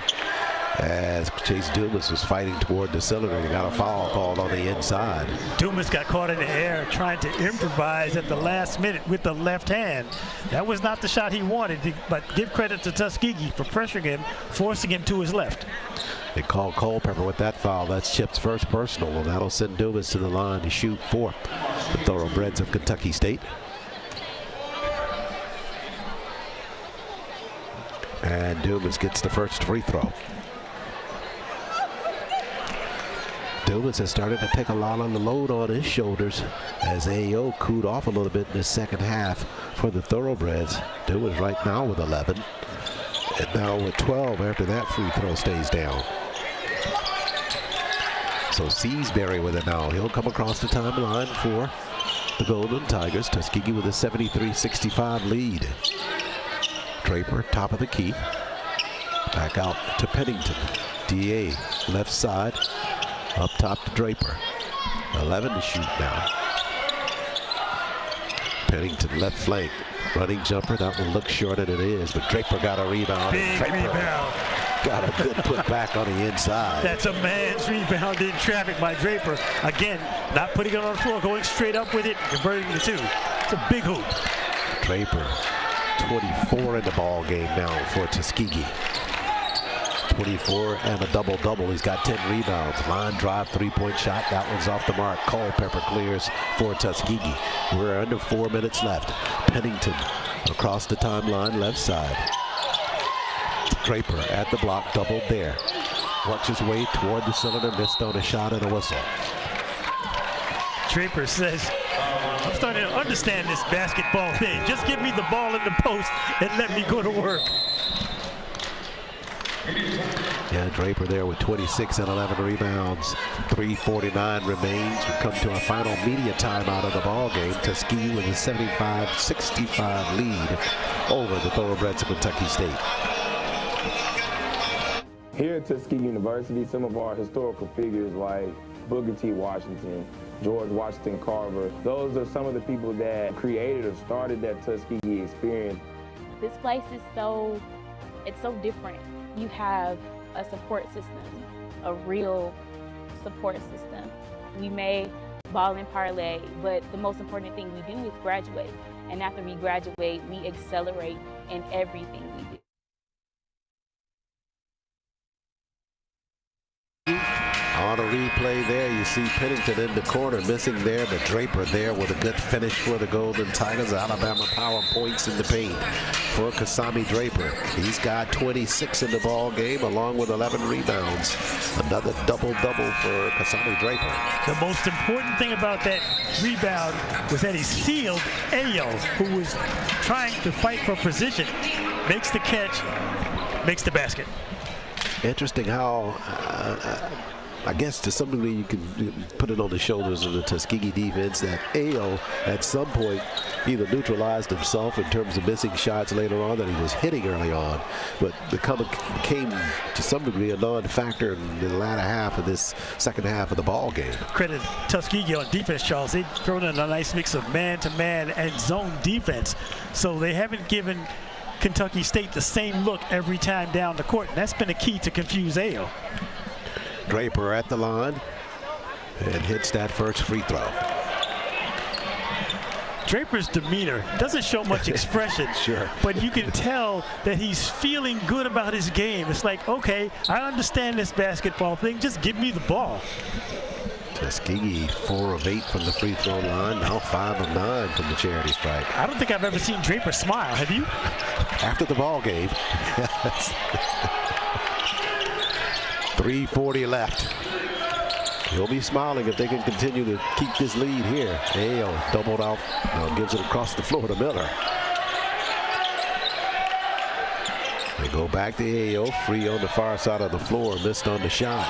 As Chase Dumas was fighting toward the cylinder, he got a foul called on the inside. Dumas got caught in the air trying to improvise at the last minute with the left hand. That was not the shot he wanted, but give credit to Tuskegee for pressuring him, forcing him to his left. They called Culpepper with that foul. That's Chip's first personal, and that'll send Dumas to the line to shoot for the Thoroughbreds of Kentucky State. And Dumas gets the first free throw. Dumas has started to take a lot of the load on his shoulders as AO cooled off a little bit in the second half for the Thoroughbreds. Dumas right now with 11. And now with 12 after that free throw stays down. So Seasbury with it now. He'll come across the timeline for the Golden Tigers. Tuskegee with a 73-65 lead. Draper, top of the key. Back out to Pennington. DA, left side. Up top to Draper. 11 to shoot now. Pennington, left flank. Running jumper. That one looks shorter than it is, but Draper got a rebound. Big rebound. Got a good put back on the inside. That's a man's rebound in traffic by Draper. Again, not putting it on the floor, going straight up with it, converting the two. It's a big hoop. Draper, 24 in the ball game now for Tuskegee. 24 and a double-double. He's got 10 rebounds. Line drive, three-point shot. That one's off the mark. Culpepper clears for Tuskegee. We're under 4 minutes left. Pennington across the timeline, left side. Draper at the block, doubled there. Works his way toward the cylinder, missed on a shot and a whistle. Draper says, I'm starting to understand this basketball thing. Just give me the ball in the post and let me go to work. Yeah, Draper there with 26 and 11 rebounds. 3:49 remains. We come to a final media timeout of the ball game. Tuskegee with a 75-65 lead over the Thoroughbreds of Kentucky State. Here at Tuskegee University, some of our historical figures like Booker T. Washington, George Washington Carver, those are some of the people that created or started that Tuskegee experience. This place is so different. You have a support system, a real support system. We may ball and parlay, but the most important thing we do is graduate. And after we graduate, we accelerate in everything we do. On a replay there, you see Pennington in the corner, missing there, but Draper there with a good finish for the Golden Tigers. Alabama power points in the paint for Kasami Draper. He's got 26 in the ball game, along with 11 rebounds. Another double-double for Kasami Draper. The most important thing about that rebound was that he sealed Ayo, who was trying to fight for position. Makes the catch, makes the basket. Interesting how, I guess to some degree you can put it on the shoulders of the Tuskegee defense that Ayo at some point either neutralized himself in terms of missing shots later on that he was hitting early on, but became to some degree a non-factor in the latter half of this second half of the ball game. Credit Tuskegee on defense, Charles. They've thrown in a nice mix of man-to-man and zone defense, so they haven't given Kentucky State the same look every time down the court, and that's been a key to confuse Ayo. Draper at the line and hits that first free throw. Draper's demeanor doesn't show much expression, Sure, but you can tell that he's feeling good about his game. It's like, okay, I understand this basketball thing, just give me the ball. Tuskegee 4 of 8 from the free throw line, now 5 of 9 from the charity stripe. I don't think I've ever seen Draper smile, have you? After the ball game. 3:40 left. He'll be smiling if they can continue to keep this lead here. Ayo doubled out, gives it across the floor to Miller. They go back to Ayo, free on the far side of the floor, missed on the shot.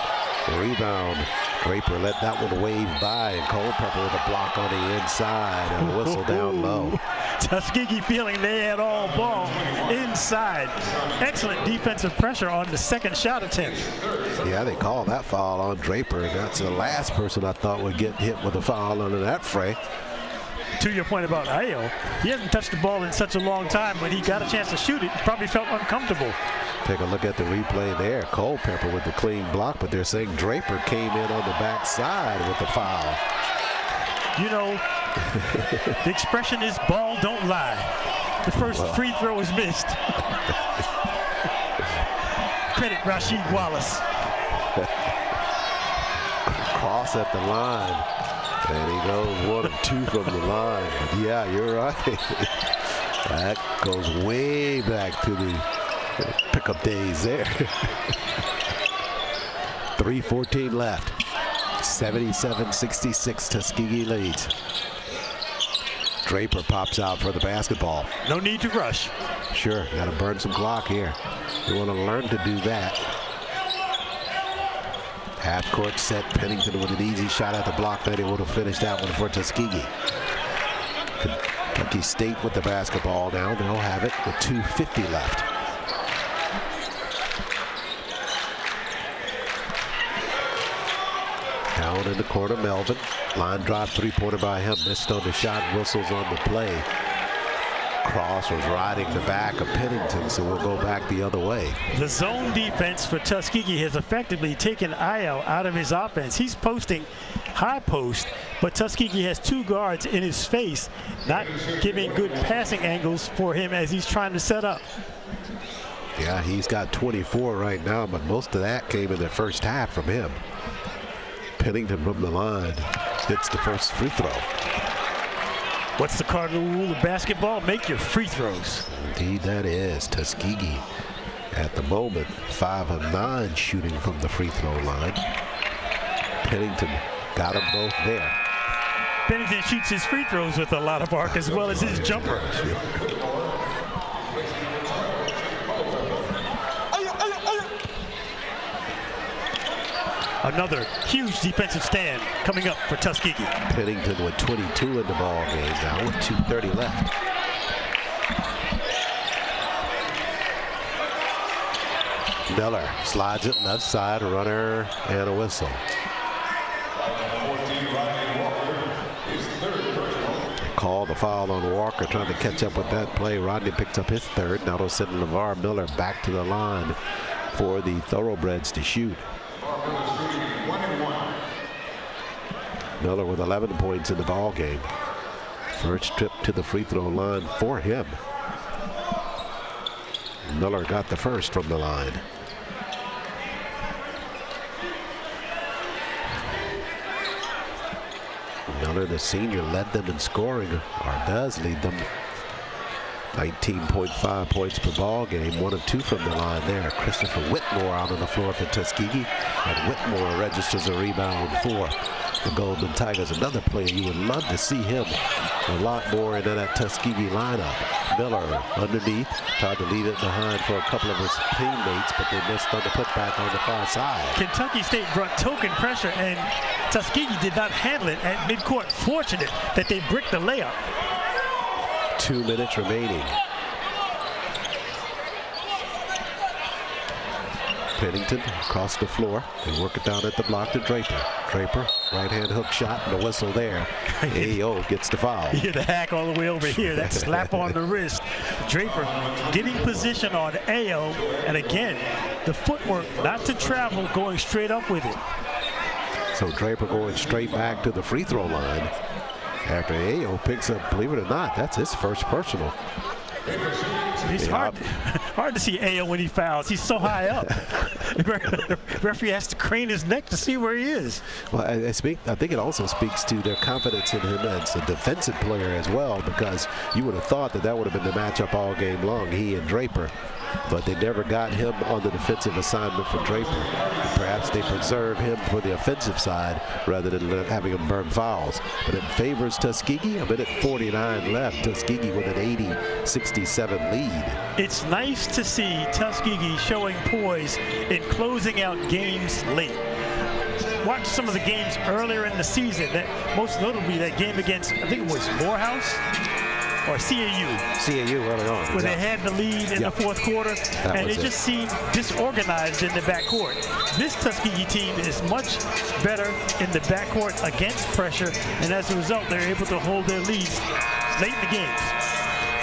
The rebound Draper let that one wave by, and Culpepper with a block on the inside and a whistle down low. Tuskegee feeling they had all ball inside. Excellent defensive pressure on the second shot attempt. Yeah, they called that foul on Draper. That's the last person I thought would get hit with a foul under that fray. To your point about Ayo, he hasn't touched the ball in such a long time. When he got a chance to shoot it, he probably felt uncomfortable. Take a look at the replay there. Culpepper with the clean block, but they're saying Draper came in on the backside with the foul. You know, the expression is ball don't lie. The first free throw is missed. Credit Rasheed Wallace. Cross at the line. And he goes 1 of 2 from the line. But yeah, you're right. That goes way back to the pickup days there. 3:14 left. 77-66, Tuskegee leads. Draper pops out for the basketball. No need to rush. Sure, got to burn some clock here. You want to learn to do that. Half court set, Pennington with an easy shot at the block. Then he would have finished that one for Tuskegee. Kentucky State with the basketball now. They'll have it with 2:50 left. Down in the corner, Melvin. Line drive, three-pointer by him. Missed on the shot, whistles on the play. Cross was riding the back of Pennington, so we'll go back the other way. The zone defense for Tuskegee has effectively taken Ayo out of his offense. He's posting high post, but Tuskegee has 2 guards in his face, not giving good passing angles for him as he's trying to set up. Yeah, he's got 24 right now, but most of that came in the first half from him. Pennington from the line hits the first free throw. What's the cardinal rule of basketball? Make your free throws. Indeed that is. Tuskegee at the moment 5 of 9 shooting from the free throw line. Pennington got them both there. Pennington shoots his free throws with a lot of arc as well as his jumper. Another huge defensive stand coming up for Tuskegee. Pennington with 22 in the ball game now with 2:30 left. Miller slides it left side, runner and a whistle. Call the foul on Walker, trying to catch up with that play. Rodney picks up his third. Now they'll send LeVar Miller back to the line for the Thoroughbreds to shoot. Miller with 11 points in the ball game. First trip to the free throw line for him. Miller got the first from the line. Miller, the senior, led them in scoring, or does lead them. 19.5 points per ball game, 1 of 2 from the line there. Christopher Whitmore out on the floor for Tuskegee, and Whitmore registers a rebound for the Golden Tigers. Another player you would love to see him a lot more into that Tuskegee lineup. Miller underneath, tried to leave it behind for a couple of his teammates, but they missed on the putback on the far side. Kentucky State brought token pressure, and Tuskegee did not handle it at midcourt. Fortunate that they bricked the layup. 2 minutes remaining. Pennington across the floor. They work it down at the block to Draper. Draper, right-hand hook shot and a whistle there. Ayo gets the foul. You hear the hack all the way over here. That slap on the wrist. Draper getting position on Ayo. And again, the footwork not to travel, going straight up with it. So Draper going straight back to the free throw line. After Ayo picks up, believe it or not, that's his first personal. It's hard to see Ayo when he fouls. He's so high up. The referee has to crane his neck to see where he is. Well, I think it also speaks to their confidence in him as a defensive player as well, because you would have thought that would have been the matchup all game long, he and Draper. But they never got him on the defensive assignment for Draper. Perhaps they preserve him for the offensive side rather than having him burn fouls. But it favors Tuskegee. A minute 49 left. Tuskegee with an 80-67 lead. It's nice to see Tuskegee showing poise in closing out games late. watched some of the games earlier in the season, that most notably that game against, I think it was Morehouse or CAU. CAU early on. Where they had the lead in the fourth quarter, and they just seemed disorganized in the backcourt. This Tuskegee team is much better in the backcourt against pressure, and as a result, they're able to hold their leads late in the games.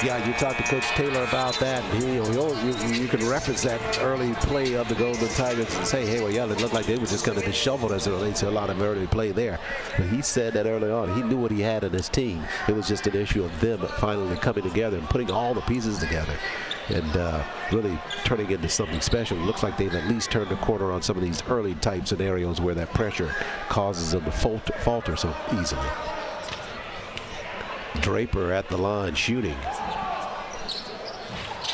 Yeah, you talked to Coach Taylor about that, and you can reference that early play of the Golden Tigers and say, hey, well, yeah, it looked like they were just going to be shoveled as it relates to a lot of early play there. But he said that early on. He knew what he had in his team. It was just an issue of them finally coming together and putting all the pieces together and really turning into something special. It looks like they've at least turned a corner on some of these early type scenarios where that pressure causes them to falter so easily. Draper at the line shooting.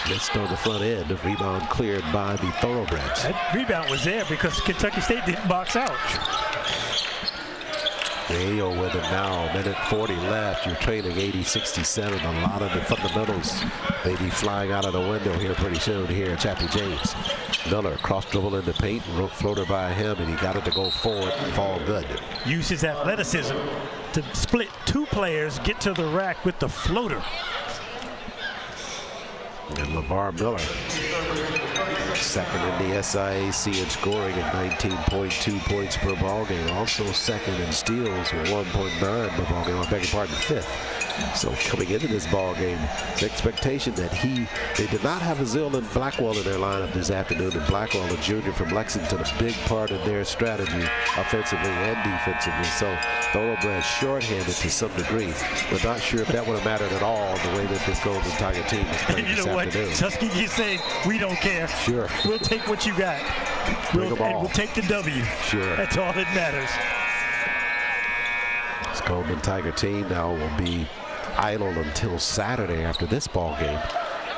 Missed on the front end. The rebound cleared by the Thoroughbreds. That rebound was there because Kentucky State didn't box out. Mayo with it now. Minute 40 left. You're trailing 80-67. A lot of the fundamentals may be flying out of the window here pretty soon here. Chappie James. Miller cross dribble in the paint. Floater by him, and he got it to go forward and fall good. Use his athleticism to split two players, get to the rack with the floater. And LeVar Miller, second in the SIAC in scoring at 19.2 points per ball game. Also second in steals with 1.9 per ball game. I beg your pardon, fifth. So coming into this ball game, the expectation that they did not have Azil and Blackwell in their lineup this afternoon. And Blackwell, a junior from Lexington, a big part of their strategy offensively and defensively. So Thoroughbreds shorthanded to some degree, but not sure if that would have mattered at all the way that this Golden Tiger team is playing this afternoon. What? Tuskegee saying, we don't care. Sure. We'll take what you got. We'll take the W. Sure. That's all that matters. This Golden Tiger team now will be idle until Saturday after this ball game,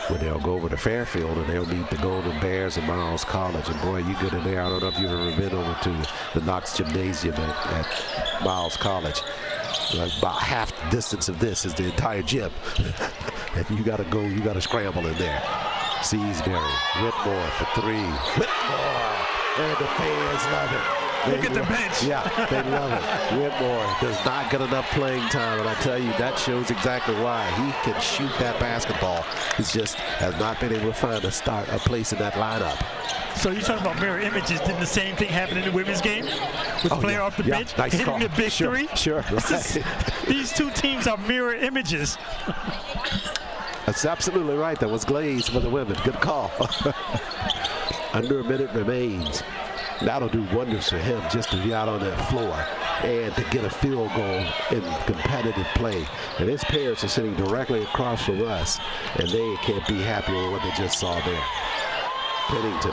when they'll go over to Fairfield and they'll meet the Golden Bears at Miles College. And boy, you get in there. I don't know if you've ever been over to the Knox Gymnasium at Miles College. About half the distance of this is the entire gym. And you got to go, you got to scramble in there. Seasbury, Whitmore for three. Whitmore, and the fans love it. Look at the bench. Yeah, they love it. Whitmore does not get enough playing time, and I tell you, that shows exactly why. He can shoot that basketball. He just has not been able to find a place in that lineup. So you're talking about mirror images. Didn't the same thing happen in the women's game? With the player off the bench, nice hitting call. the big three? Sure. Right. These two teams are mirror images. That's absolutely right. That was glazed for the women. Good call. Under a minute remains. That'll do wonders for him just to be out on that floor and to get a field goal in competitive play. And his parents are sitting directly across from us, and they can't be happy with what they just saw there. Pennington,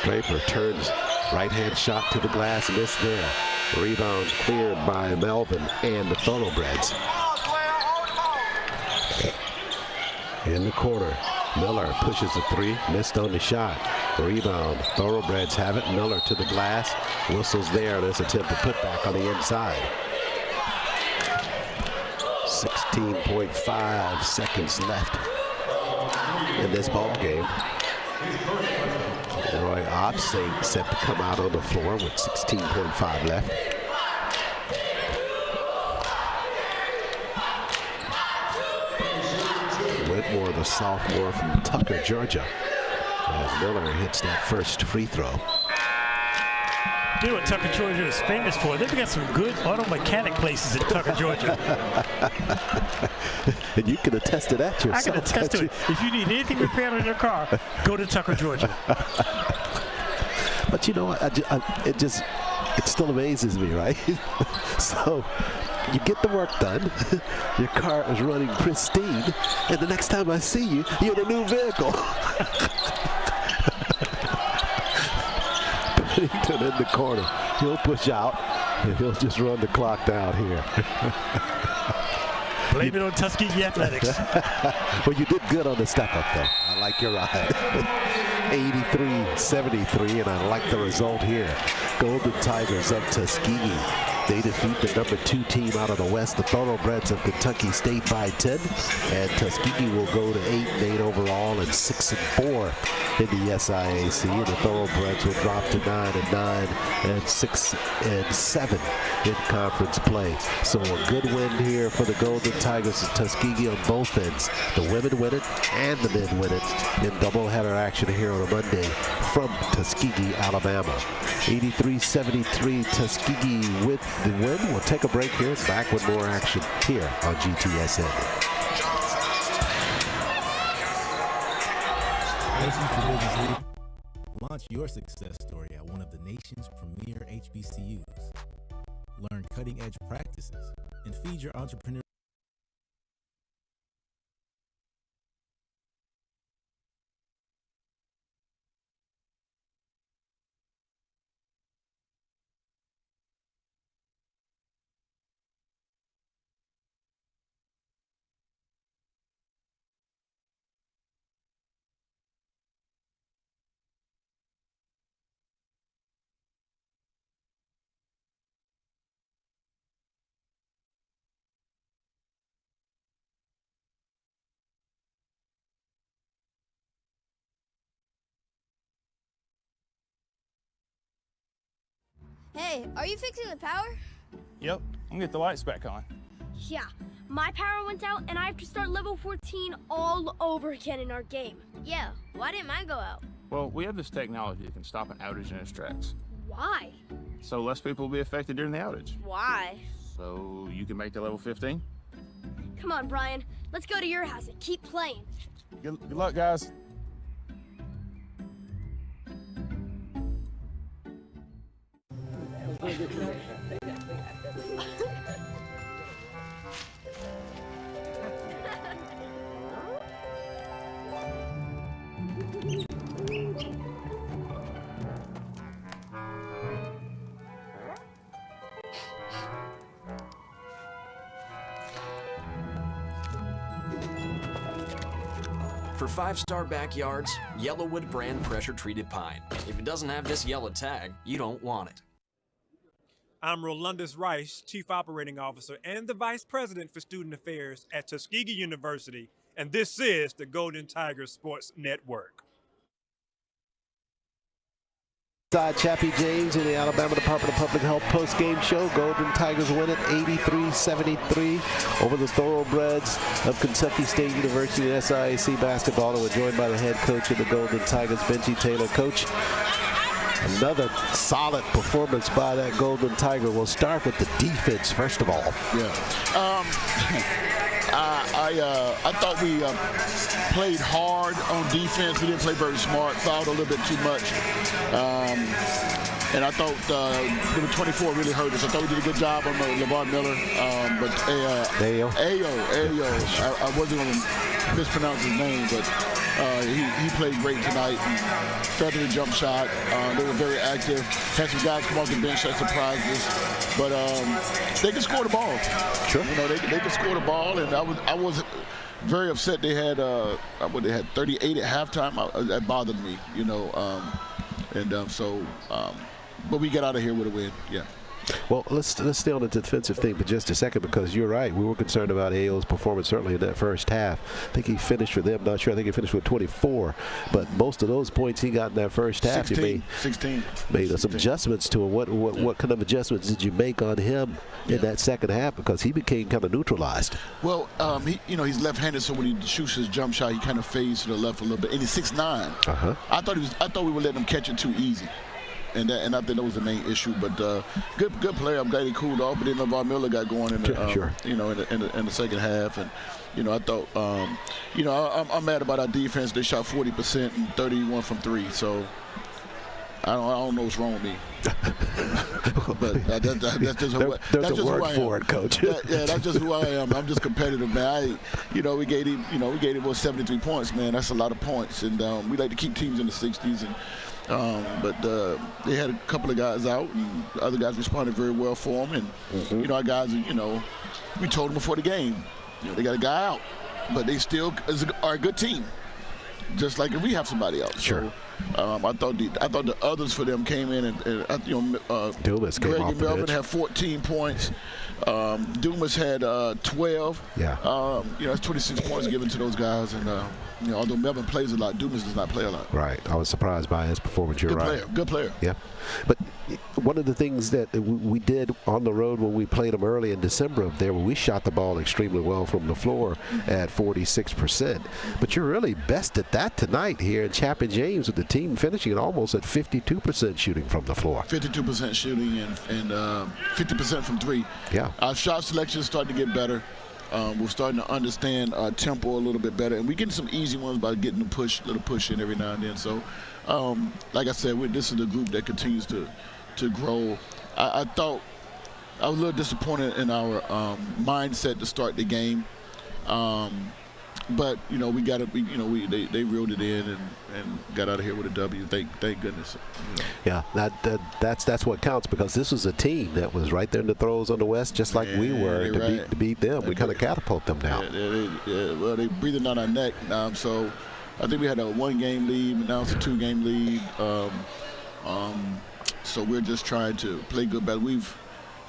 Draper turns right-hand shot to the glass, missed there. Rebound cleared by Melvin and the Thoroughbreds. In the corner, Miller pushes a three, missed on the shot. Rebound, Thoroughbreds have it. Miller to the glass, whistles there. This attempt to put back on the inside. 16.5 seconds left in this ball game. Roy Opsing set to come out on the floor with 16.5 left. Whitmore, the sophomore from Tucker, Georgia. As Miller hits that first free throw. You know what Tucker, Georgia is famous for? They've got some good auto mechanic places in Tucker, Georgia. And you can attest to that yourself. I can attest to it. If you need anything repaired on your car, go to Tucker, Georgia. But you know what? It still amazes me, right? So you get the work done, your car is running pristine, and the next time I see you, you're in a new vehicle. Pennington in the corner. He'll push out, and he'll just run the clock down here. Blame it on Tuskegee Athletics. Well, you did good on the step-up, though. I like your ride. 83-73, and I like the result here. Golden Tigers of Tuskegee They defeat the number 2 team out of the West, the Thoroughbreds of Kentucky State, by 10. And Tuskegee will go to 8-8 overall and 6-4 in the SIAC. And the Thoroughbreds will drop to 9-9 and 6-7 in conference play. So a good win here for the Golden Tigers of Tuskegee on both ends. The women win it and the men win it in doubleheader action here on a Monday from Tuskegee, Alabama. 83-73 Tuskegee with the win. We'll take a break here. Back with more action here on GTSN. Launch your success story at one of the nation's premier HBCUs. Learn cutting-edge practices and feed your entrepreneur. Hey, are you fixing the power? Yep, I'm gonna get the lights back on. Yeah, my power went out and I have to start level 14 all over again in our game. Yeah, why didn't mine go out? Well, we have this technology that can stop an outage in its tracks. Why? So less people will be affected during the outage. Why? So you can make the level 15? Come on, Brian. Let's go to your house and keep playing. Good luck, guys. For 5-star backyards, Yellowwood brand pressure-treated pine. If it doesn't have this yellow tag, you don't want it. I'm Rolandus Rice, Chief Operating Officer and the Vice President for Student Affairs at Tuskegee University, and this is the Golden Tigers Sports Network. Chappie James in the Alabama Department of Public Health post-game show. Golden Tigers win it 83-73 over the Thoroughbreds of Kentucky State University in SIAC basketball. And we're joined by the head coach of the Golden Tigers, Benji Taylor. Coach, another solid performance by that Golden Tiger. We'll start with the defense first of all. Yeah. I thought we played hard on defense. We didn't play very smart, fouled a little bit too much. And I thought number 24 really hurt us. I thought we did a good job on LeVar Miller. But Ayo. I wasn't going to mispronounce his name, but he played great tonight. Feathery jump shot. They were very active. Had some guys come off the bench that surprised us. But they can score the ball. Sure. You know, they can score the ball, and I was very upset. They had 38 at halftime. That bothered me, you know. But we get out of here with a win. Yeah. Well, let's stay on the defensive thing for just a second, because you're right. We were concerned about Ayo's performance certainly in that first half. I think he finished for them. Not sure. I think he finished with 24. But most of those points he got in that first half, 16. Made some adjustments to him. What kind of adjustments did you make on him in that second half? Because he became kind of neutralized. Well, he's left-handed, so when he shoots his jump shot, he kind of fades to the left a little bit. And he's 6'9". I thought we were letting him catch it too easy. And I think that was the main issue. But good player. I'm glad he cooled off. But then LeVar Miller got going in the in the second half. And I thought I'm mad about our defense. They shot 40% and 31 from 3. So I don't know what's wrong with me. But that's just who I am. For it, Coach. That's just who I am. I'm just competitive, man. We gave him about 73 points, man. That's a lot of points, and we like to keep teams in the 60s. And but they had a couple of guys out, and other guys responded very well for them. And our guys, we told them before the game, they got a guy out, but they still are a good team. Just like if we have somebody else. Sure. So, I thought the others for them came in and Dumas came Greg off and the Melvin bench. had 14 points. Dumas had 12. Yeah. That's 26 points given to those guys. And although Melvin plays a lot, Dumas does not play a lot. Right. I was surprised by his performance. You're right. Good player. Yeah. But one of the things that we did on the road when we played them early in December up there, we shot the ball extremely well from the floor at 46%. But you're really best at that tonight here in Chappie James, with the team finishing almost at 52% shooting from the floor. 52% shooting and 50% from three. Yeah. Our shot selection is starting to get better. We're starting to understand our tempo a little bit better, and we're getting some easy ones by getting a little push in every now and then. So, like I said, this is the group that continues to grow. I thought I was a little disappointed in our mindset to start the game, but we got it. They reeled it in and got out of here with a W. Thank goodness. Yeah, that's what counts, because this was a team that was right there in the throes on the West, just like we were to beat them. We kind of catapult them now. Well, they breathing down our neck now. So I think we had a 1-game lead, but now it's a 2-game lead. So we're just trying to play good basketball.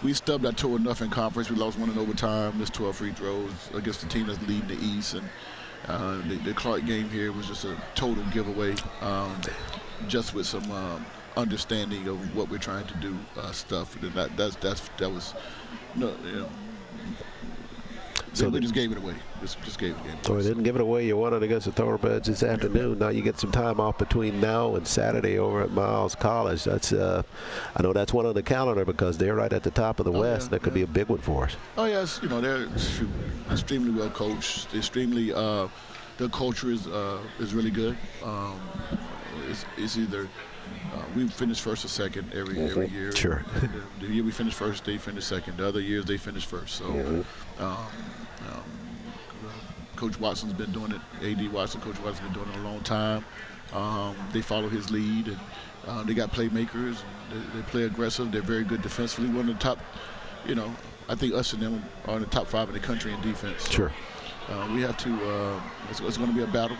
We stubbed our toe enough in conference. We lost one in overtime, missed 12 free throws against the team that's leading the East. And the Clark game here was just a total giveaway, just with some understanding of what we're trying to do stuff. And that was so we just gave it away. Just gave it away. So we didn't give it away. You won it against the Thorobreds this afternoon. Now you get some time off between now and Saturday over at Miles College. That's I know that's one on the calendar because they're right at the top of the West. That could be a big one for us. Oh yes, they're extremely well coached. Extremely, their culture is really good. It's either we finish first or second every year. Sure. The year we finish first, they finish second. The other years they finish first. So. Coach Watson's been doing it. A.D. Watson, Coach Watson's been doing it a long time. They follow his lead, and they got playmakers. They play aggressive. They're very good defensively. One of the top, I think us and them are in the top 5 in the country in defense. So, sure. We have to. It's going to be a battle.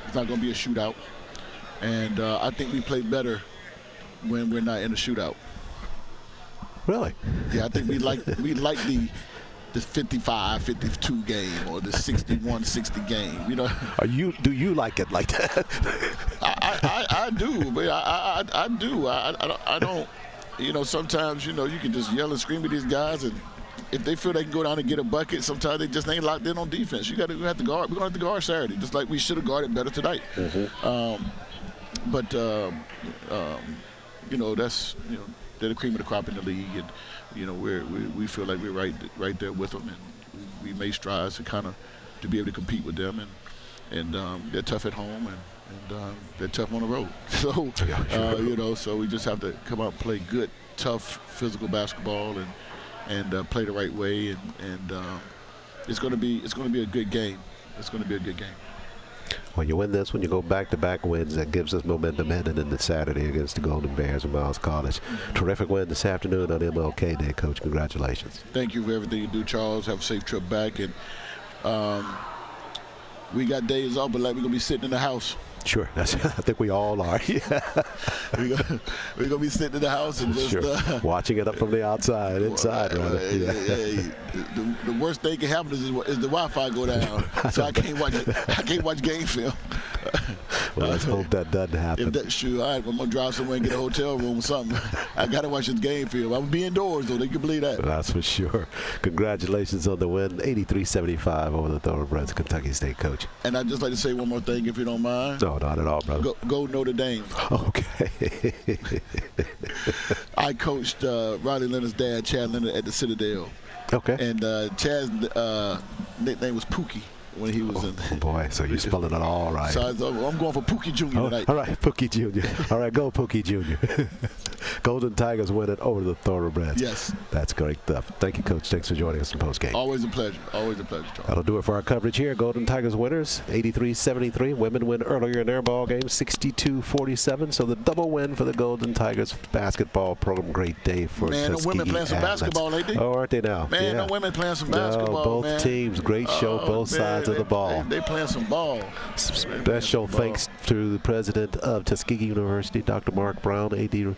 It's not going to be a shootout, and I think we play better when we're not in a shootout. Really? Yeah, I think we like the 55-52 game or the 61-60 game. Do you like it like that? I do, but I do. I don't. Sometimes you can just yell and scream at these guys, and if they feel they can go down and get a bucket, sometimes they just ain't locked in on defense. We have to guard. We're gonna have to guard Saturday, just like we should have guarded better tonight. But that's they're the cream of the crop in the league, and we feel like we're right there with them, and we made strides to be able to compete with them, and they're tough at home, and they're tough on the road. So so we just have to come out and play good, tough, physical basketball, and play the right way, and it's going to be a good game. It's going to be a good game. When you win this, when you go back-to-back wins, that gives us momentum heading into Saturday against the Golden Bears of Miles College. Terrific win this afternoon on MLK Day, Coach. Congratulations. Thank you for everything you do, Charles. Have a safe trip back. And we got days off, but we're going to be sitting in the house. Sure. I think we all are. Yeah. We're going to be sitting in the house and just watching it up from the outside, inside, rather. The worst thing can happen is the Wi-Fi go down, so I can't watch game film. Well, let's hope that doesn't happen. If that's true, all right, I'm going to drive somewhere and get a hotel room or something. I got to watch this game film. I'm going to be indoors, though. They can believe that. That's for sure. Congratulations on the win, 83-75 over the Thoroughbreds, Kentucky State, Coach. And I'd just like to say one more thing, if you don't mind. No, not at all, brother. Go Notre Dame. Okay. I coached Riley Leonard's dad, Chad Leonard, at the Citadel. Okay. And Chad's nickname was Pookie when he was in. Oh boy, so you're spelling it all right. So I'm going for Pookie Jr. tonight. All right, Pookie Jr. All right, go Pookie Jr. Golden Tigers win it over the Thorobreds. Yes. That's great stuff. Thank you, Coach. Thanks for joining us in postgame. Always a pleasure. Always a pleasure, Charles. That'll do it for our coverage here. Golden Tigers winners, 83-73. Women win earlier in their ball game, 62-47. So the double win for the Golden Tigers basketball program. Great day for Man, Tuskegee the women playing some athletes. basketball, ain't they? Oh, aren't they now? Man, yeah. the women playing some basketball, both man. teams, great show, both sides of the ball. They playing some ball. Special thanks to the president of Tuskegee University, Dr. Mark Brown, AD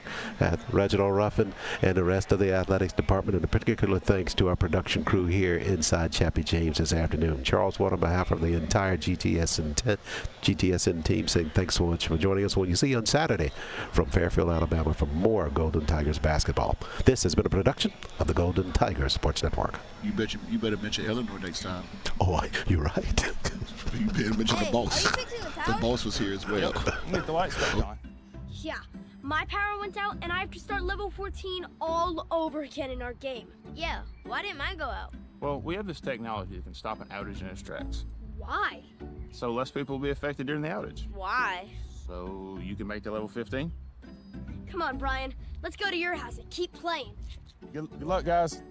Reginald Ruffin, and the rest of the athletics department, and a particular thanks to our production crew here inside Chappie James this afternoon. Charles Watt, on behalf of the entire GTSN team, saying thanks so much for joining us. We'll see you on Saturday from Fairfield, Alabama for more Golden Tigers basketball. This has been a production of the Golden Tigers Sports Network. You better mention Eleanor next time. Oh, you're right. You better mention the boss. The boss was here as well. Get the lights back on. Yeah, my power went out and I have to start level 14 all over again in our game. Yeah, why didn't mine go out? Well, we have this technology that can stop an outage in its tracks. Why? So less people will be affected during the outage. Why? So you can make the level 15? Come on, Brian. Let's go to your house and keep playing. Good luck, guys.